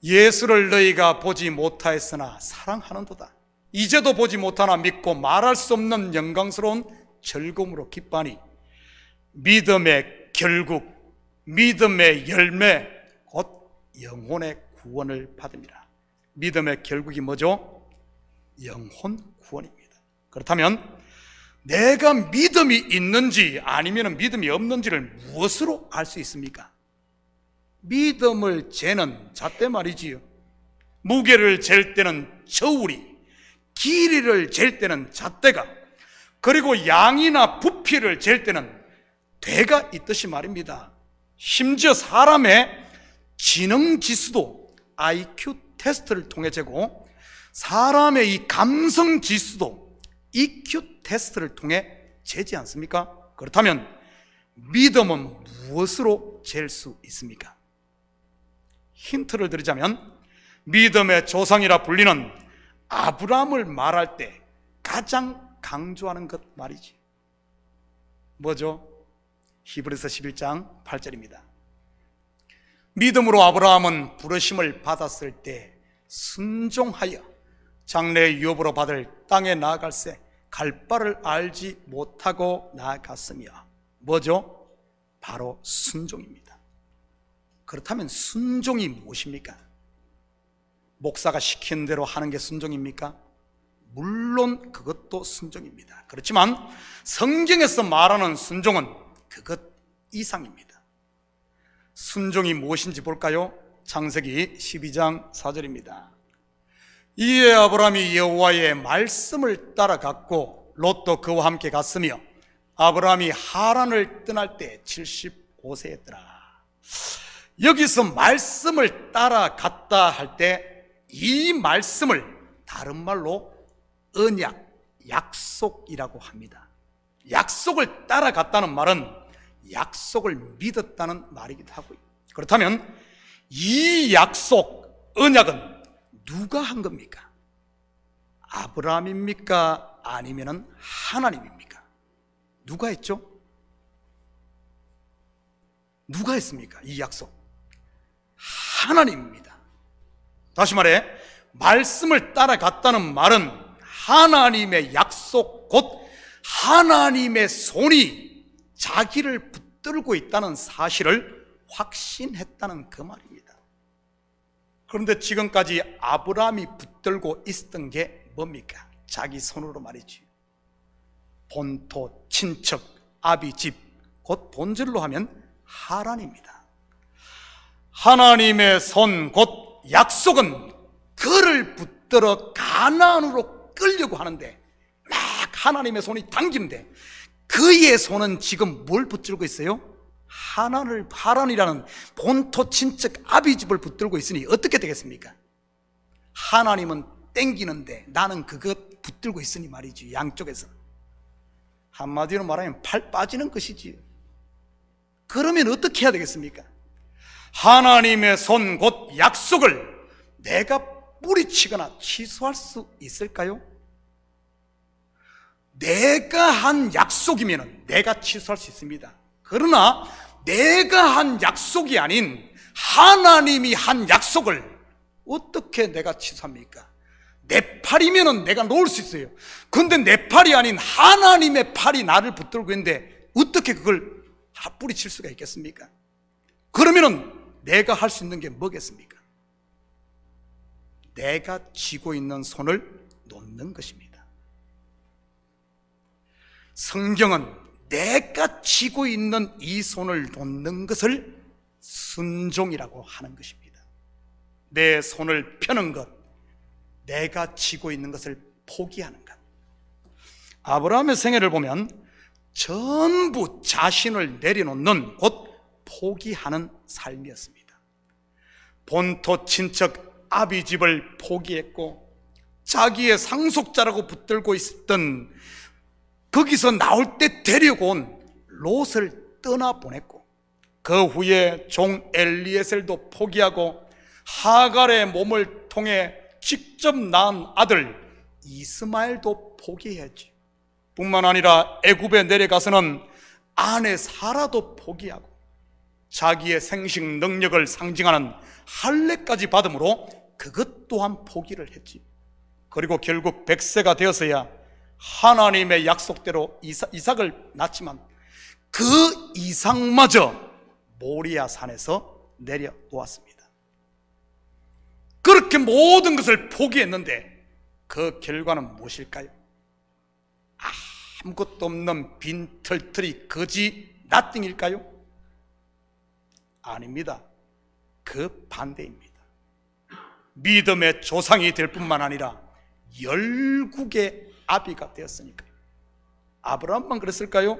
예수를 너희가 보지 못하였으나 사랑하는도다. 이제도 보지 못하나 믿고 말할 수 없는 영광스러운 즐거움으로 기뻐하니 믿음의 결국, 믿음의 열매 곧 영혼의 구원을 받음이라. 믿음의 결국이 뭐죠? 영혼 구원입니다. 그렇다면 내가 믿음이 있는지 아니면 믿음이 없는지를 무엇으로 알 수 있습니까? 믿음을 재는 잣대 말이지요. 무게를 잴 때는 저울이, 길이를 잴 때는 잣대가, 그리고 양이나 부피를 잴 때는 대가 있듯이 말입니다. 심지어 사람의 지능 지수도 IQ 테스트를 통해 재고 사람의 이 감성 지수도 EQ 테스트를 통해 재지 않습니까? 그렇다면 믿음은 무엇으로 잴 수 있습니까? 힌트를 드리자면 믿음의 조상이라 불리는 아브라함을 말할 때 가장 강조하는 것 말이지. 뭐죠? 히브리서 11장 8절입니다. 믿음으로 아브라함은 부르심을 받았을 때 순종하여 장래의 유업으로 받을 땅에 나아갈새 갈 바를 알지 못하고 나아갔으며, 뭐죠? 바로 순종입니다. 그렇다면 순종이 무엇입니까? 목사가 시킨 대로 하는 게 순종입니까? 물론 그것도 순종입니다. 그렇지만 성경에서 말하는 순종은 그것 이상입니다. 순종이 무엇인지 볼까요? 창세기 12장 4절입니다. 이에 아브라함이 여호와의 말씀을 따라갔고 롯도 그와 함께 갔으며 아브라함이 하란을 떠날 때 75세였더라. 여기서 말씀을 따라갔다 할 때 이 말씀을 다른 말로 언약, 약속이라고 합니다. 약속을 따라갔다는 말은 약속을 믿었다는 말이기도 하고요. 그렇다면 이 약속, 언약은 누가 한 겁니까? 아브라함입니까? 아니면 하나님입니까? 누가 했죠? 누가 했습니까? 이 약속 하나님입니다. 다시 말해 말씀을 따라갔다는 말은 하나님의 약속, 곧 하나님의 손이 자기를 붙들고 있다는 사실을 확신했다는 그 말입니다. 그런데 지금까지 아브라함이 붙들고 있었던 게 뭡니까? 자기 손으로 말이지. 본토, 친척, 아비 집, 곧 본질로 하면 하란입니다. 하나님의 손, 곧 약속은 그를 붙들어 가나안으로 끌려고 하는데 막 하나님의 손이 당기는데 그의 손은 지금 뭘 붙들고 있어요? 하란이라는 본토 친척 아비집을 붙들고 있으니 어떻게 되겠습니까? 하나님은 땡기는데 나는 그것 붙들고 있으니 말이지. 양쪽에서 한마디로 말하면 팔 빠지는 것이지. 그러면 어떻게 해야 되겠습니까? 하나님의 손 곧 약속을 내가 뿌리치거나 취소할 수 있을까요? 내가 한 약속이면 내가 취소할 수 있습니다. 그러나 내가 한 약속이 아닌 하나님이 한 약속을 어떻게 내가 취소합니까? 내 팔이면 내가 놓을 수 있어요. 그런데 내 팔이 아닌 하나님의 팔이 나를 붙들고 있는데 어떻게 그걸 뿌리칠 수가 있겠습니까? 그러면은 내가 할 수 있는 게 뭐겠습니까? 내가 쥐고 있는 손을 놓는 것입니다. 성경은 내가 쥐고 있는 이 손을 놓는 것을 순종이라고 하는 것입니다. 내 손을 펴는 것, 내가 쥐고 있는 것을 포기하는 것. 아브라함의 생애를 보면 전부 자신을 내려놓는, 곧 포기하는 삶이었습니다. 본토 친척 아비집을 포기했고 자기의 상속자라고 붙들고 있었던 거기서 나올 때 데리고 온 롯을 떠나보냈고, 그 후에 종 엘리에셀도 포기하고 하갈의 몸을 통해 직접 낳은 아들 이스마엘도 포기했지. 뿐만 아니라 애굽에 내려가서는 아내 사라도 포기하고 자기의 생식 능력을 상징하는 할례까지 받음으로 그것 또한 포기를 했지. 그리고 결국 100세가 되어서야 하나님의 약속대로 이삭을 낳지만 그 이삭마저 모리아 산에서 내려놓았습니다. 그렇게 모든 것을 포기했는데 그 결과는 무엇일까요? 아무것도 없는 빈털터리 거지 나띵일까요? 아닙니다. 그 반대입니다. 믿음의 조상이 될 뿐만 아니라 열국의 아비가 되었으니까요. 아브라함만 그랬을까요?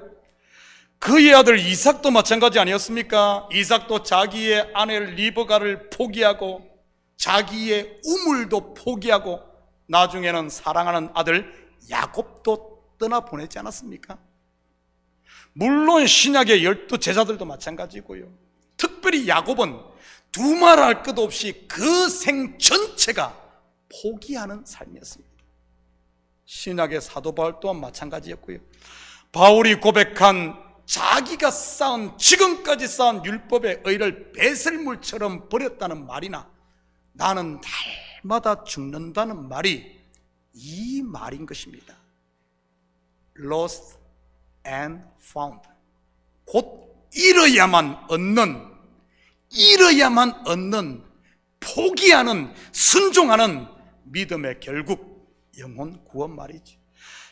그의 아들 이삭도 마찬가지 아니었습니까? 이삭도 자기의 아내 리브가를 포기하고 자기의 우물도 포기하고 나중에는 사랑하는 아들 야곱도 떠나보내지 않았습니까? 물론 신약의 12제자들도 마찬가지고요. 특별히 야곱은 두말할 것 없이 그 생 전체가 포기하는 삶이었습니다. 신약의 사도 바울 또한 마찬가지였고요. 바울이 고백한 자기가 쌓은, 지금까지 쌓은 율법의 의를 배설물처럼 버렸다는 말이나 나는 날마다 죽는다는 말이 이 말인 것입니다. Lost and found. 곧 잃어야만 얻는, 포기하는, 순종하는 믿음의 결국 영혼 구원 말이지.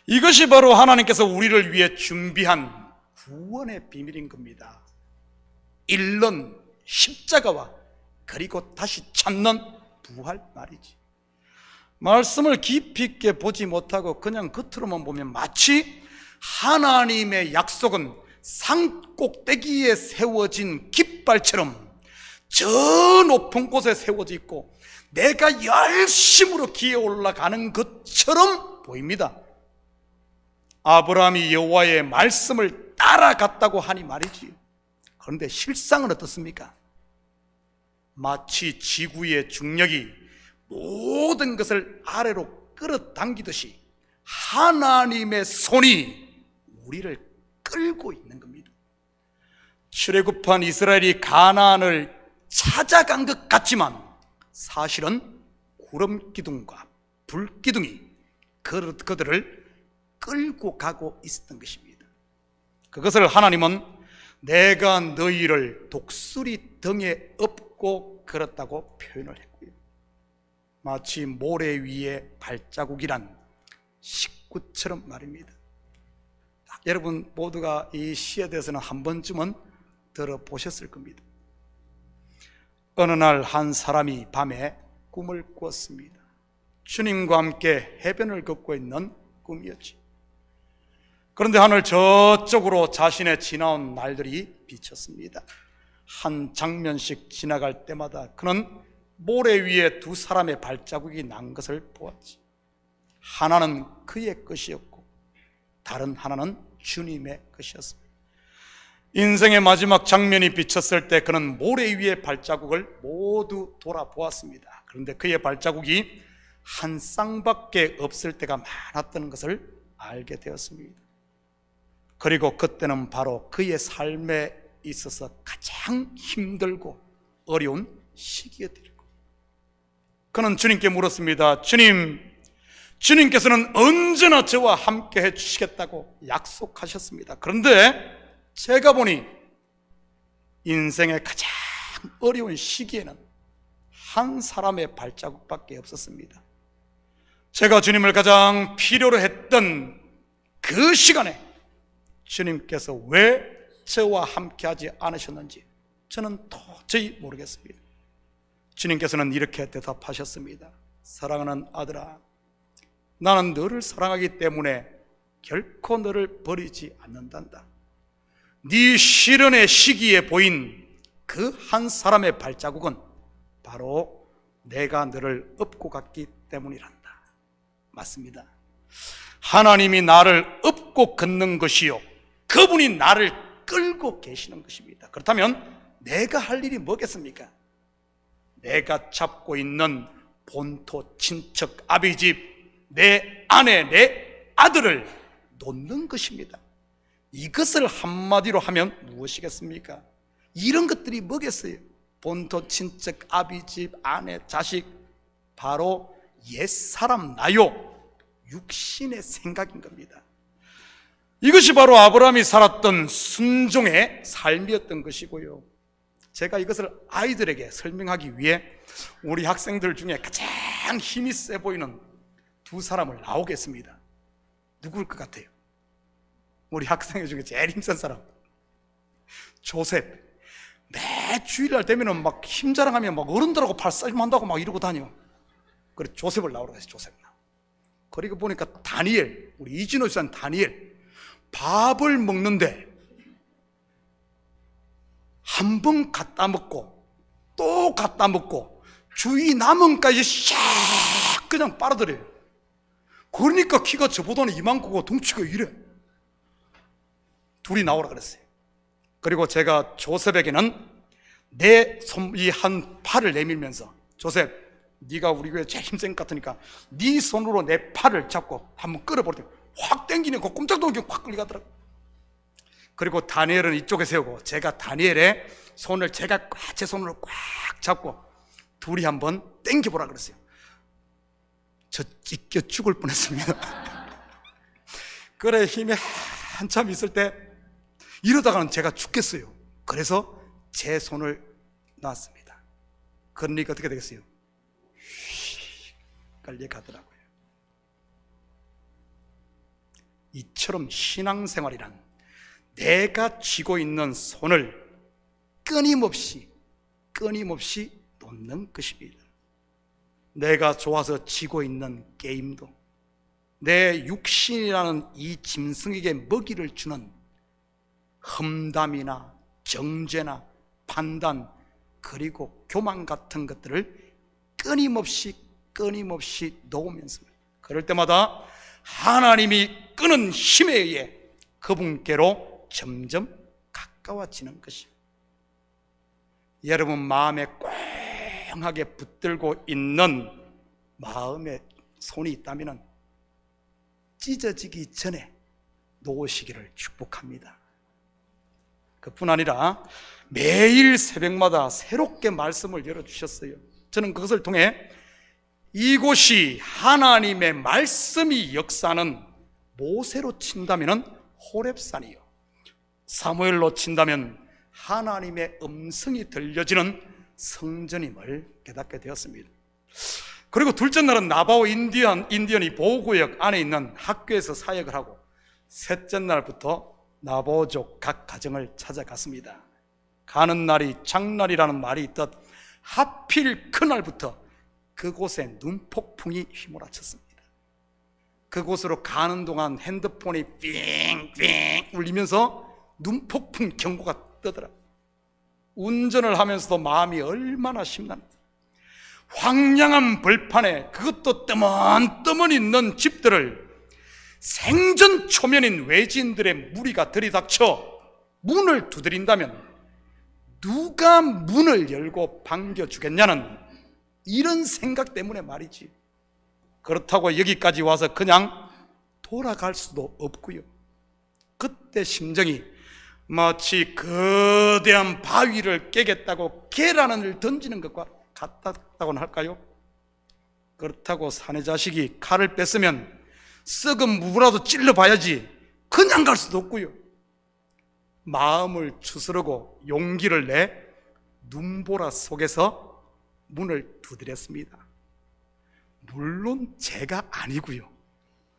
이것이 바로 하나님께서 우리를 위해 준비한 구원의 비밀인 겁니다. 잃는 십자가와 그리고 다시 찾는 부활 말이지. 말씀을 깊이 있게 보지 못하고 그냥 겉으로만 보면 마치 하나님의 약속은 산 꼭대기에 세워진 깃발처럼 저 높은 곳에 세워져 있고 내가 열심으로 기어 올라가는 것처럼 보입니다. 아브라함이 여호와의 말씀을 따라갔다고 하니 말이지. 그런데 실상은 어떻습니까? 마치 지구의 중력이 모든 것을 아래로 끌어당기듯이 하나님의 손이 우리를 끌고 있는 겁니다. 출애굽한 이스라엘이 가나안을 찾아간 것 같지만 사실은 구름 기둥과 불 기둥이 그들을 끌고 가고 있었던 것입니다. 그것을 하나님은 내가 너희를 독수리 등에 업고 걸었다고 표현을 했고요. 마치 모래 위에 발자국이란 식구처럼 말입니다. 여러분 모두가 이 시에 대해서는 한 번쯤은 들어보셨을 겁니다. 어느 날 한 사람이 밤에 꿈을 꾸었습니다. 주님과 함께 해변을 걷고 있는 꿈이었지. 그런데 하늘 저쪽으로 자신의 지나온 날들이 비쳤습니다. 한 장면씩 지나갈 때마다 그는 모래 위에 두 사람의 발자국이 난 것을 보았지. 하나는 그의 것이었고 다른 하나는 주님의 것이었습니다. 인생의 마지막 장면이 비쳤을 때 그는 모래 위의 발자국을 모두 돌아보았습니다. 그런데 그의 발자국이 한 쌍밖에 없을 때가 많았다는 것을 알게 되었습니다. 그리고 그때는 바로 그의 삶에 있어서 가장 힘들고 어려운 시기였더라고요. 그는 주님께 물었습니다. 주님께서는 언제나 저와 함께 해주시겠다고 약속하셨습니다. 그런데 제가 보니 인생의 가장 어려운 시기에는 한 사람의 발자국밖에 없었습니다. 제가 주님을 가장 필요로 했던 그 시간에 주님께서 왜 저와 함께 하지 않으셨는지 저는 도저히 모르겠습니다. 주님께서는 이렇게 대답하셨습니다. 사랑하는 아들아, 나는 너를 사랑하기 때문에 결코 너를 버리지 않는단다. 네 시련의 시기에 보인 그 한 사람의 발자국은 바로 내가 너를 업고 갔기 때문이란다. 맞습니다. 하나님이 나를 업고 걷는 것이요, 그분이 나를 끌고 계시는 것입니다. 그렇다면 내가 할 일이 뭐겠습니까? 내가 잡고 있는 본토, 친척, 아비집, 내 아내, 내 아들을 놓는 것입니다. 이것을 한마디로 하면 무엇이겠습니까? 이런 것들이 뭐겠어요? 본토, 친척, 아비집, 아내, 자식, 바로 옛사람 나요, 육신의 생각인 겁니다. 이것이 바로 아브라함이 살았던 순종의 삶이었던 것이고요. 제가 이것을 아이들에게 설명하기 위해 우리 학생들 중에 가장 힘이 세 보이는 두 사람을 나오겠습니다. 누구일 것 같아요? 우리 학생 중에 제일 힘센 사람, 조셉. 매 주일날 되면은 막 힘자랑하면 막 어른들하고 팔싸움한다고 막 이러고 다녀. 그래 조셉을 나오라고 했어요. 조셉. 그리고 보니까 다니엘, 우리 이진호 씨는 다니엘, 밥을 먹는데 한 번 갖다 먹고 또 갖다 먹고 주위 남은까지 샥 그냥 빨아들여요. 그러니까 키가 저보다는 이만큼고 덩치가 이래. 둘이 나오라 그랬어요. 그리고 제가 조셉에게는 내 손 이 한 팔을 내밀면서, 조셉, 네가 우리 교회 제일 힘센 것 같으니까 네 손으로 내 팔을 잡고 한번 끌어버렸더니 확 당기는 거 꼼짝도 않게 확 끌려가더라고. 그리고 다니엘은 이쪽에 세우고 제가 다니엘의 손을 제가 제 손으로 꽉 잡고 둘이 한번 당겨보라 그랬어요. 저 찢겨 죽을 뻔했습니다. 그래 힘이 한참 있을 때 이러다가는 제가 죽겠어요. 그래서 제 손을 놨습니다. 그러니까 어떻게 되겠어요? 깔려가더라고요. 이처럼 신앙생활이란 내가 쥐고 있는 손을 끊임없이 놓는 것입니다. 내가 좋아서 쥐고 있는 게임도, 내 육신이라는 이 짐승에게 먹이를 주는 험담이나 정죄나 판단, 그리고 교만 같은 것들을 끊임없이 놓으면서, 그럴 때마다 하나님이 끄는 힘에 의해 그분께로 점점 가까워지는 것입니다. 여러분 마음에 꽝하게 붙들고 있는 마음의 손이 있다면 찢어지기 전에 놓으시기를 축복합니다. 그뿐 아니라 매일 새벽마다 새롭게 말씀을 열어주셨어요. 저는 그것을 통해 이곳이 하나님의 말씀이 역사하는 모세로 친다면 호렙산이요, 사무엘로 친다면 하나님의 음성이 들려지는 성전임을 깨닫게 되었습니다. 그리고 둘째 날은 나바오 인디언이 보호구역 안에 있는 학교에서 사역을 하고, 셋째 날부터 나바오족 각 가정을 찾아갔습니다. 가는 날이 장날이라는 말이 있듯 하필 그날부터 그곳에 눈폭풍이 휘몰아쳤습니다. 그곳으로 가는 동안 핸드폰이 삥삥 울리면서 눈폭풍 경고가 뜨더라. 운전을 하면서도 마음이 얼마나 심란한지. 황량한 벌판에 그것도 뜨문뜨문 있는 집들을 생전 초면인 외지인들의 무리가 들이닥쳐 문을 두드린다면 누가 문을 열고 반겨주겠냐는 이런 생각 때문에 말이지. 그렇다고 여기까지 와서 그냥 돌아갈 수도 없고요. 그때 심정이 마치 거대한 바위를 깨겠다고 계란을 던지는 것과 같았다고는 할까요? 그렇다고 사내 자식이 칼을 뺐으면 썩은 무라도 찔러봐야지 그냥 갈 수도 없고요. 마음을 추스르고 용기를 내 눈보라 속에서 문을 두드렸습니다. 물론 제가 아니고요.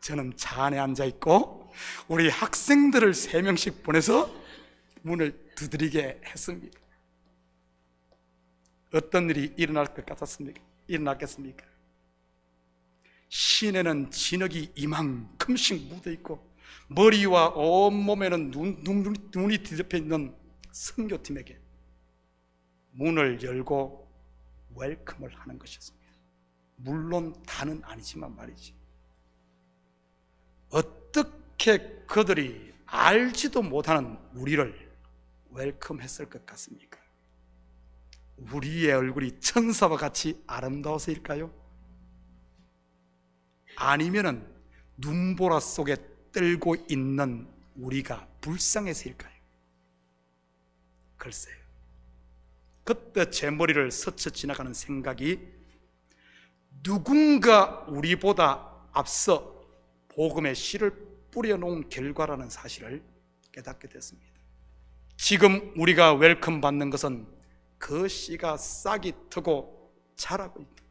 저는 차 안에 앉아있고 우리 학생들을 3명씩 보내서 문을 두드리게 했습니다. 어떤 일이 일어날 것 같았습니까? 일어났겠습니까? 시내는 진흙이 이만큼씩 묻어있고 머리와 온몸에는 눈이 뒤덮여 있는 선교팀에게 문을 열고 웰컴을 하는 것이었습니다. 물론 다는 아니지만 말이지. 어떻게 그들이 알지도 못하는 우리를 웰컴했을 것 같습니까? 우리의 얼굴이 천사와 같이 아름다워서일까요? 아니면은 눈보라 속에 떨고 있는 우리가 불쌍해서일까요? 글쎄요. 그때 제 머리를 스쳐 지나가는 생각이, 누군가 우리보다 앞서 복음의 씨를 뿌려놓은 결과라는 사실을 깨닫게 됐습니다. 지금 우리가 웰컴 받는 것은 그 씨가 싹이 트고 자라고 있다.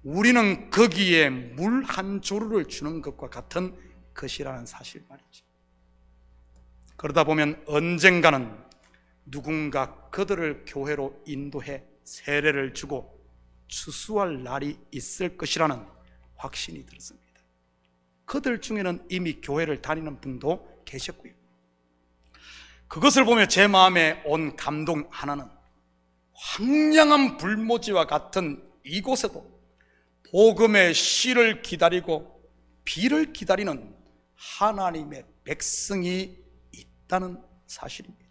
우리는 거기에 물 한 조루를 주는 것과 같은 것이라는 사실 말이죠. 그러다 보면 언젠가는 누군가 그들을 교회로 인도해 세례를 주고 추수할 날이 있을 것이라는 확신이 들었습니다. 그들 중에는 이미 교회를 다니는 분도 계셨고요. 그것을 보며 제 마음에 온 감동 하나는, 황량한 불모지와 같은 이곳에도 복음의 씨를 기다리고 비를 기다리는 하나님의 백성이 있다는 사실입니다.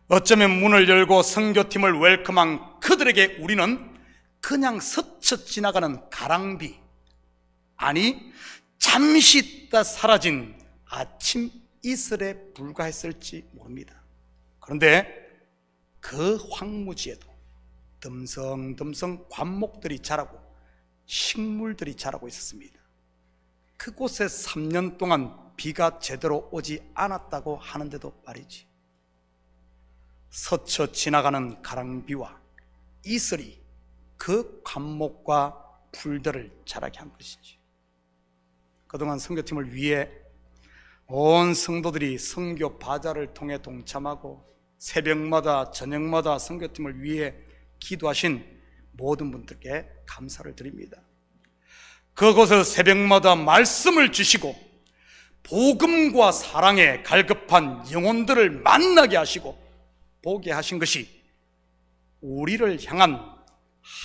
어쩌면 문을 열고 선교팀을 웰컴한 그들에게 우리는 그냥 스쳐 지나가는 가랑비, 아니 잠시 있다 사라진 아침 이슬에 불과했을지 모릅니다. 그런데 그 황무지에도 듬성듬성 관목들이 자라고 식물들이 자라고 있었습니다. 그곳에 3년 동안 비가 제대로 오지 않았다고 하는데도 말이지, 스쳐 지나가는 가랑비와 이슬이 그 관목과 풀들을 자라게 한 것이지. 그동안 선교팀을 위해 온 성도들이 선교 바자를 통해 동참하고 새벽마다 저녁마다 선교팀을 위해 기도하신 모든 분들께 감사를 드립니다. 그곳에서 새벽마다 말씀을 주시고 복음과 사랑에 갈급한 영혼들을 만나게 하시고 보게 하신 것이 우리를 향한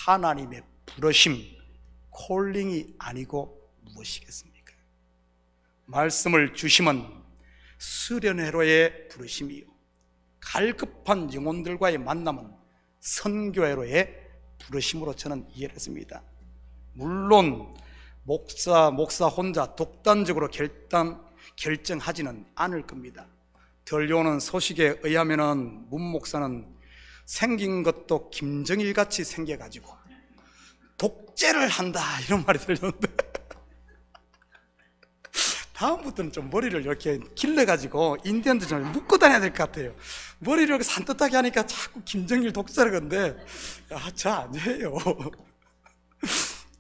하나님의 부르심, 콜링이 아니고 무엇이겠습니까? 말씀을 주심은 수련회로의 부르심이요, 갈급한 영혼들과의 만남은 선교회로의 부르심으로 저는 이해를 했습니다. 물론 목사 혼자 독단적으로 결정하지는 않을 겁니다. 들려오는 소식에 의하면은 문 목사는 생긴 것도 김정일같이 생겨가지고 독재를 한다, 이런 말이 들렸는데 다음부터는 좀 머리를 이렇게 길러가지고 인디언들 좀 묶고 다녀야 될 것 같아요. 머리를 이렇게 산뜻하게 하니까 자꾸 김정일 독재를 건데, 저 아니에요.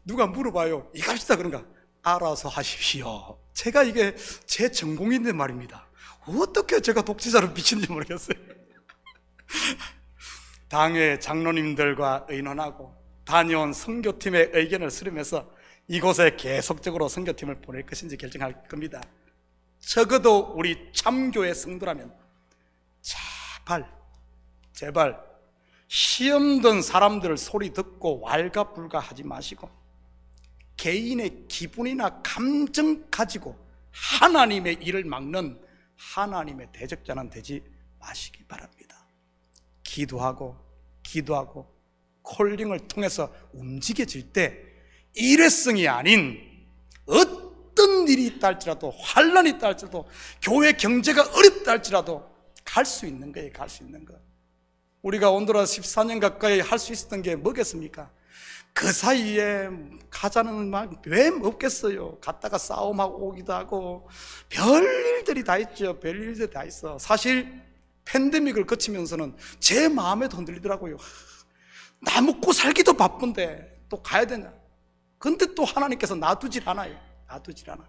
누가 물어봐요. 이거 합시다 그런가? 알아서 하십시오. 제가 이게 제 전공인데 말입니다. 어떻게 제가 독재자로 비치는지 모르겠어요. 당회 장로님들과 의논하고 다녀온 선교팀의 의견을 수렴해서 이곳에 계속적으로 선교팀을 보낼 것인지 결정할 겁니다. 적어도 우리 참교회 성도라면 제발 시험 든 사람들 소리 듣고 왈가불가하지 마시고 개인의 기분이나 감정 가지고 하나님의 일을 막는 하나님의 대적자는 되지 마시기 바랍니다. 기도하고 콜링을 통해서 움직여질 때 일회성이 아닌 어떤 일이 있다 할지라도, 환란이 있다 할지라도, 교회 경제가 어렵다 할지라도 갈 수 있는 거예요. 갈 수 있는 거. 우리가 온두라스 14년 가까이 할 수 있었던 게 뭐겠습니까? 그 사이에 가자는 막 왜 없겠어요. 갔다가 싸움하고 오기도 하고 별일들이 다 있죠. 별일들이 다 있어. 사실 팬데믹을 거치면서는 제 마음에도 흔들리더라고요. 나 먹고 살기도 바쁜데 또 가야 되냐. 근데 또 하나님께서 놔두질 않아요. 놔두질 않아.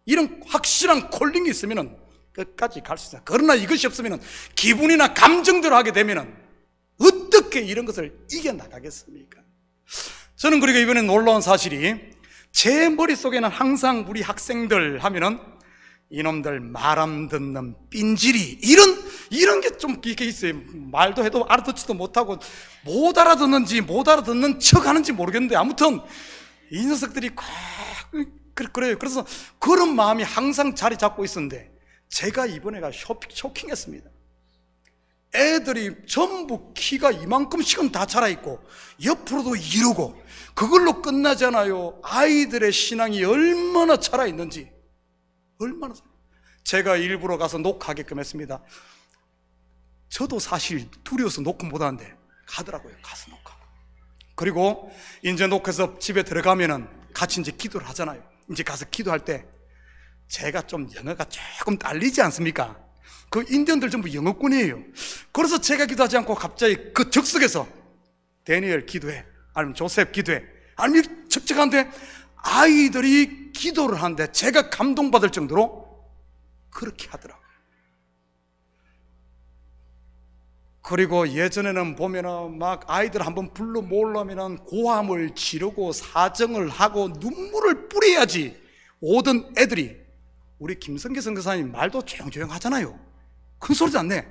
이런 확실한 콜링이 있으면 끝까지 갈 수 있어요. 그러나 이것이 없으면 기분이나 감정대로 하게 되면 어떻게 이런 것을 이겨나가겠습니까? 저는 그리고 이번에 놀라운 사실이, 제 머릿속에는 항상 우리 학생들 하면은 이놈들 말 안 듣는 삔지리, 이런 게 좀 이렇게 있어요. 말도 해도 알아듣지도 못하고 못 알아듣는지 못 알아듣는 척 하는지 모르겠는데, 아무튼 이 녀석들이 꽉 그래요. 그래서 그런 마음이 항상 자리 잡고 있었는데, 제가 이번에가 쇼킹했습니다. 애들이 전부 키가 이만큼씩은 다 자라있고 옆으로도 이루고, 그걸로 끝나잖아요. 아이들의 신앙이 얼마나 자라있는지. 얼마나. 제가 일부러 가서 녹화하게끔 했습니다. 저도 사실 두려워서 녹화 못하는데 가더라고요. 가서 녹화. 그리고 이제 녹화해서 집에 들어가면은 같이 이제 기도를 하잖아요. 이제 가서 기도할 때 제가 좀 영어가 조금 딸리지 않습니까? 그 인디언들 전부 영어꾼이에요. 그래서 제가 기도하지 않고 갑자기 그 즉석에서 데니엘 기도해, 아니면 조셉 기도해, 아니면 척척한데 아이들이 기도를 하는데 제가 감동받을 정도로 그렇게 하더라고요. 그리고 예전에는 보면은 막 아이들 한번 불러 모으려면은 고함을 지르고 사정을 하고 눈물을 뿌려야지 오던 애들이, 우리 김성계 선교사님 말도 조용조용 하잖아요. 큰 소리도 안 내.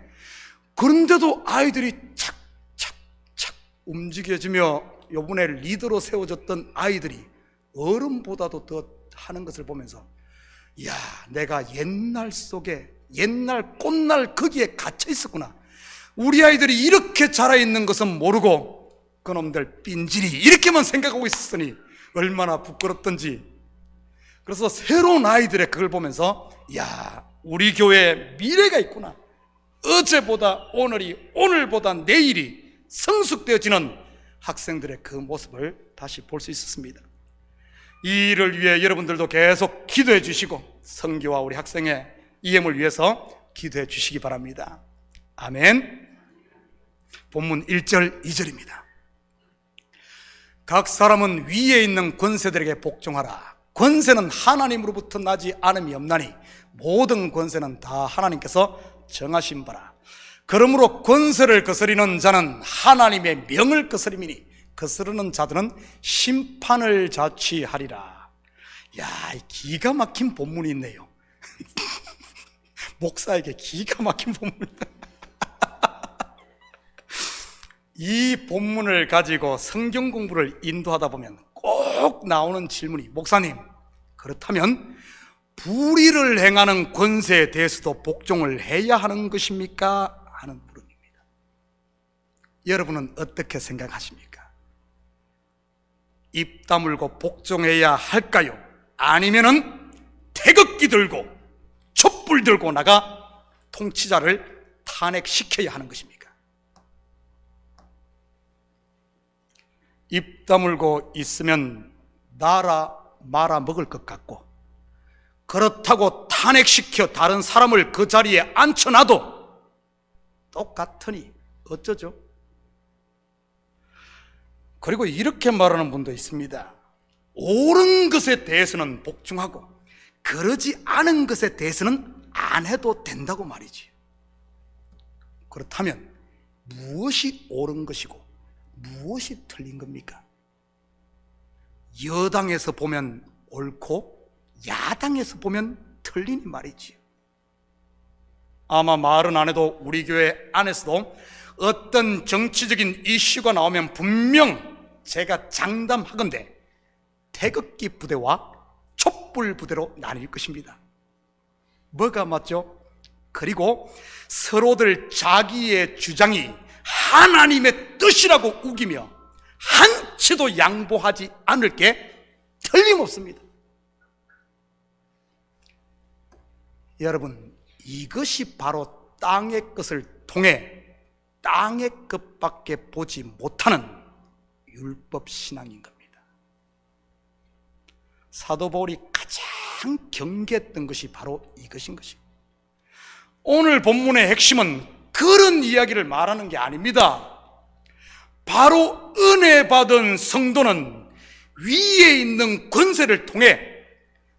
그런데도 아이들이 착착착 움직여지며 요번에 리더로 세워졌던 아이들이 어른보다도 더 하는 것을 보면서, 이야, 내가 옛날 속에, 옛날 꽃날 거기에 갇혀 있었구나. 우리 아이들이 이렇게 자라있는 것은 모르고 그놈들 삔질이 이렇게만 생각하고 있었으니 얼마나 부끄럽던지. 그래서 새로운 아이들의 그걸 보면서, 이야, 우리 교회에 미래가 있구나. 어제보다 오늘이, 오늘보다 내일이 성숙되어지는 학생들의 그 모습을 다시 볼 수 있었습니다. 이 일을 위해 여러분들도 계속 기도해 주시고, 성교와 우리 학생의 이행을 위해서 기도해 주시기 바랍니다. 아멘. 본문 1절 2절입니다. 각 사람은 위에 있는 권세들에게 복종하라. 권세는 하나님으로부터 나지 않음이 없나니 모든 권세는 다 하나님께서 정하신 바라. 그러므로 권세를 거스리는 자는 하나님의 명을 거스림이니 거스르는 자들은 심판을 자취하리라. 야, 기가 막힌 본문이 있네요. 목사에게 기가 막힌 본문. 이 본문을 가지고 성경 공부를 인도하다 보면 꼭 나오는 질문이, 목사님, 그렇다면 불의를 행하는 권세에 대해서도 복종을 해야 하는 것입니까? 하는 물음입니다. 여러분은 어떻게 생각하십니까? 입 다물고 복종해야 할까요? 아니면은 태극기 들고 촛불 들고 나가 통치자를 탄핵시켜야 하는 것입니까? 입 다물고 있으면 나라 말아 먹을 것 같고, 그렇다고 탄핵시켜 다른 사람을 그 자리에 앉혀놔도 똑같으니 어쩌죠? 그리고 이렇게 말하는 분도 있습니다. 옳은 것에 대해서는 복종하고 그러지 않은 것에 대해서는 안 해도 된다고 말이지. 그렇다면 무엇이 옳은 것이고 무엇이 틀린 겁니까? 여당에서 보면 옳고 야당에서 보면 틀린 말이지. 아마 말은 안 해도 우리 교회 안에서도 어떤 정치적인 이슈가 나오면 분명 제가 장담하건대 태극기 부대와 촛불 부대로 나뉠 것입니다. 뭐가 맞죠? 그리고 서로들 자기의 주장이 하나님의 뜻이라고 우기며 한치도 양보하지 않을 게 틀림없습니다. 여러분, 이것이 바로 땅의 것을 통해 땅의 것밖에 보지 못하는 율법 신앙인 겁니다. 사도 바울이 가장 경계했던 것이 바로 이것인 것입니다. 오늘 본문의 핵심은 그런 이야기를 말하는 게 아닙니다. 바로 은혜 받은 성도는 위에 있는 권세를 통해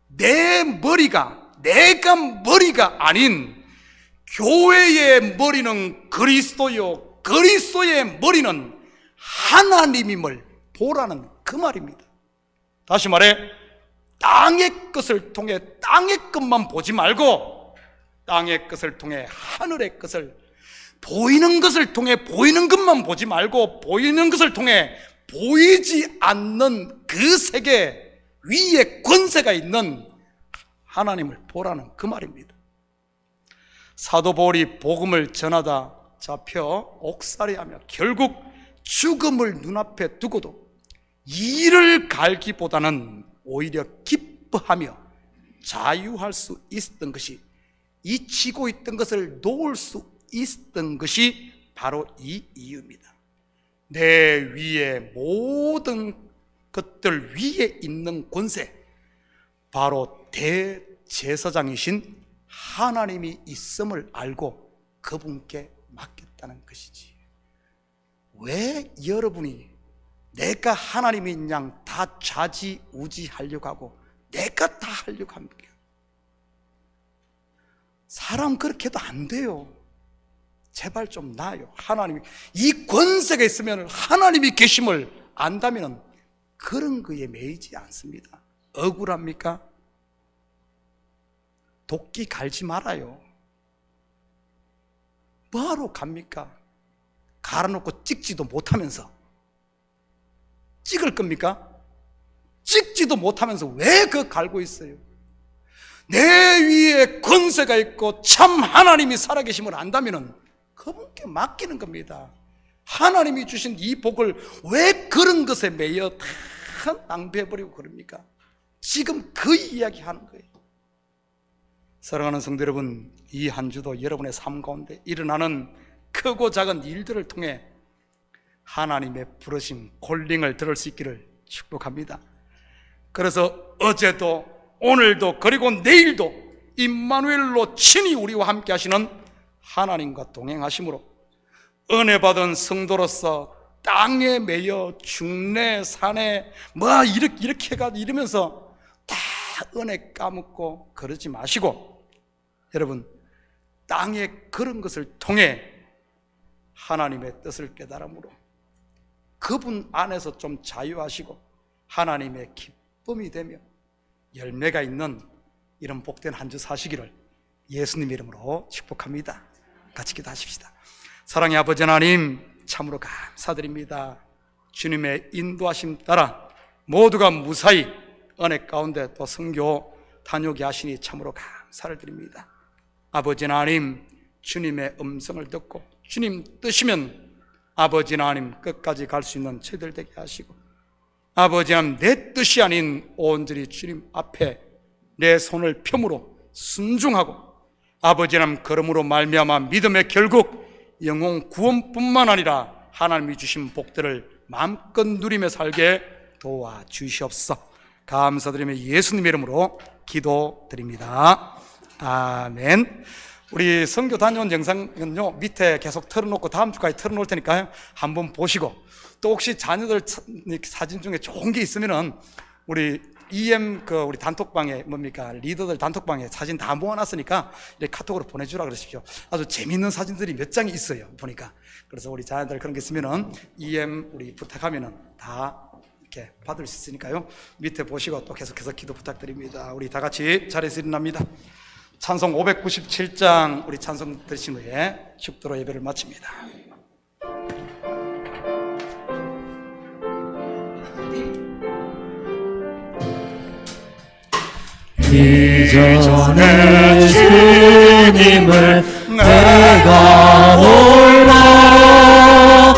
내 머리가, 내가 머리가 아닌 교회의 머리는 그리스도요, 그리스도의 머리는 하나님임을 보라는 그 말입니다. 다시 말해, 땅의 것을 통해 땅의 것만 보지 말고 땅의 것을 통해 하늘의 것을, 보이는 것을 통해 보이는 것만 보지 말고 보이는 것을 통해 보이지 않는 그 세계, 위에 권세가 있는 하나님을 보라는 그 말입니다. 사도 바울이 복음을 전하다 잡혀 옥살이하며 결국 죽음을 눈앞에 두고도 이를 갈기보다는 오히려 기뻐하며 자유할 수 있었던 것이, 잊히고 있던 것을 놓을 수 있었던 것이 바로 이 이유입니다. 내 위에 모든 것들 위에 있는 권세, 바로 대제사장이신 하나님이 있음을 알고 그분께 맡겼다는 것이지. 왜 여러분이 내가 하나님인 양 다 좌지우지하려고 하고 내가 다 하려고 합니까? 사람 그렇게 해도 안 돼요. 제발 좀 나아요. 하나님이, 이 권세가 있으면 하나님이 계심을 안다면 그런 거에 매이지 않습니다. 억울합니까? 도끼 갈지 말아요. 뭐하러 갑니까? 갈아놓고 찍지도 못하면서. 찍을 겁니까? 찍지도 못하면서 왜 그 갈고 있어요? 내 위에 권세가 있고 참 하나님이 살아계심을 안다면 그분께 맡기는 겁니다. 하나님이 주신 이 복을 왜 그런 것에 매여 다 낭비해버리고 그럽니까? 지금 그 이야기 하는 거예요. 사랑하는 성도 여러분, 이 한 주도 여러분의 삶 가운데 일어나는 크고 작은 일들을 통해 하나님의 부르심, 콜링을 들을 수 있기를 축복합니다. 그래서 어제도 오늘도 그리고 내일도 임마누엘로 친히 우리와 함께 하시는 하나님과 동행하심으로 은혜 받은 성도로서 땅에 매여 중내 산에 뭐 이렇게 해가지고 이러면서 다 은혜 까먹고 그러지 마시고, 여러분 땅에 그런 것을 통해 하나님의 뜻을 깨달음으로 그분 안에서 좀 자유하시고 하나님의 기쁨이 되며 열매가 있는 이런 복된 한 주 사시기를 예수님 이름으로 축복합니다. 같이 기도하십시다. 사랑의 아버지 하나님, 참으로 감사드립니다. 주님의 인도하심 따라 모두가 무사히 은혜 가운데 또 선교 다녀오게 하시니 참으로 감사를 드립니다. 아버지 하나님, 주님의 음성을 듣고 주님 뜻이면 아버지 하나님 끝까지 갈 수 있는 저희들 되게 하시고, 아버지 하나님 내 뜻이 아닌 온전히 주님 앞에 내 손을 펴므로 순종하고, 아버지 하나님 걸음으로 말미암아 믿음의 결국 영혼 구원뿐만 아니라 하나님이 주신 복들을 마음껏 누리며 살게 도와주시옵소서. 감사드리며 예수님의 이름으로 기도드립니다. 아멘. 우리 선교 다녀온 영상은요 밑에 계속 틀어놓고 다음 주까지 틀어놓을 테니까요 한번 보시고, 또 혹시 자녀들 사진 중에 좋은 게 있으면은 우리 EM 우리 단톡방에 리더들 단톡방에 사진 다 모아놨으니까 이렇게 카톡으로 보내주라 그러십시오. 아주 재밌는 사진들이 몇 장이 있어요 보니까. 그래서 우리 자녀들 그런 게 있으면은 EM 우리 부탁하면은 다 이렇게 받을 수 있으니까요 밑에 보시고 또 계속해서 기도 부탁드립니다. 우리 다 같이 자리에서 일어납니다. 찬송 597장 우리 찬송 들으신 후에 축도로 예배를 마칩니다. 이전에 주님을 내가 몰라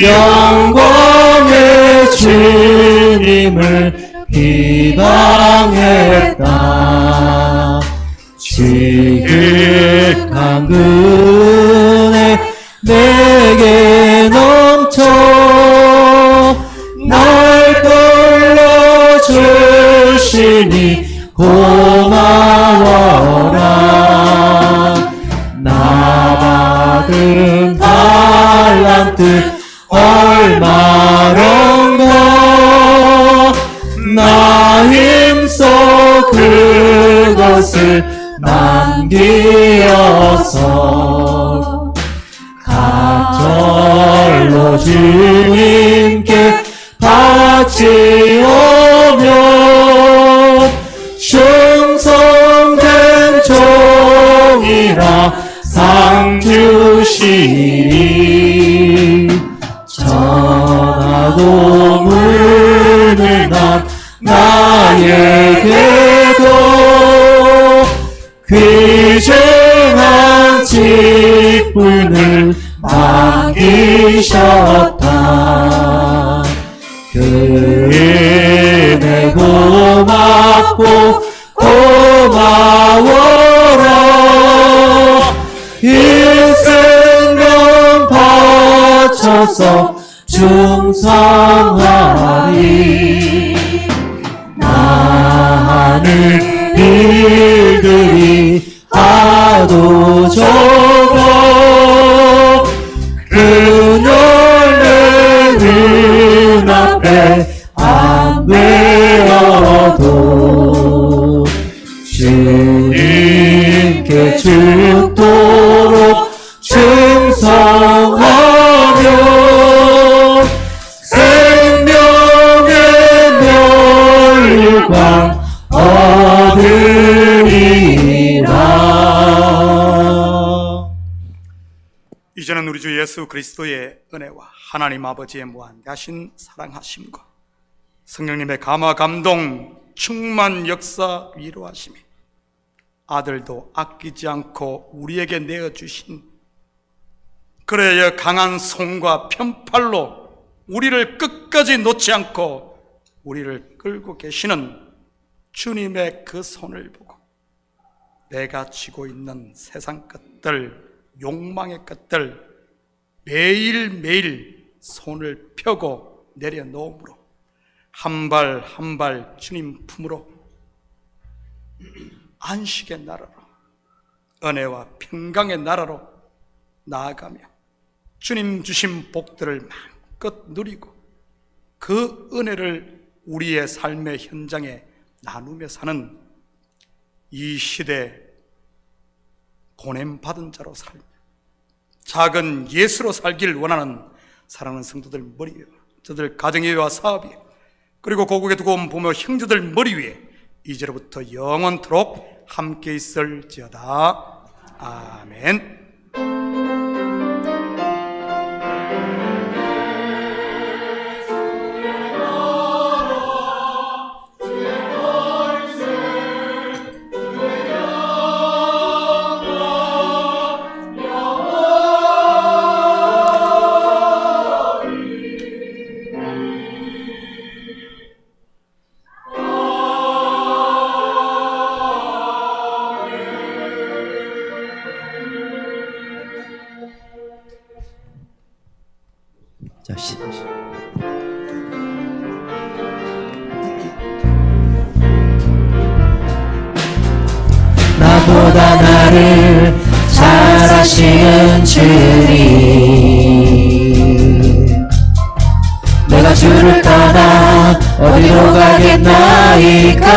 영광의 주님을 비방했다. 지극한 은혜 내게 넘쳐 날 불러주시니 고마워라. 나 받은 달란트 얼마런가. 나 힘써 그것을 남기어서 각절로 주님께 바치오면 충성된 종이라 상 주시니. 전하고 물들난 나의 맡기셨다. 그 은혜 고맙고 고마워라. 일생명 바쳐서 충성하리. 나는 일들이 하도 적어 그녀의 은 앞에 안 되어도 주님께 죽도록 충성하며 생명의 멸관 얻으리라. 이제는 우리 주 예수 그리스도의 은혜와 하나님 아버지의 무한하신 사랑하심과 성령님의 감화 감동 충만 역사 위로하심이 아들도 아끼지 않고 우리에게 내어주신 그래야 강한 손과 편팔로 우리를 끝까지 놓지 않고 우리를 끌고 계시는 주님의 그 손을 보고 내가 쥐고 있는 세상 것들, 욕망의 것들 매일매일 손을 펴고 내려놓음으로 한 발 한 발 주님 품으로 안식의 나라로 은혜와 평강의 나라로 나아가며 주님 주신 복들을 마음껏 누리고 그 은혜를 우리의 삶의 현장에 나누며 사는 이 시대 보냄받은 자로 살며 작은 예수로 살길 원하는 사랑하는 성도들 머리 위에 저들 가정예와 사업이 그리고 고국에 두고 온 부모 형제들 머리 위에 이제로부터 영원토록 함께 있을지어다. 아멘. 자, 나보다 나를 잘 아시는 주님, 내가 주를 떠나 어디로 가겠나이까.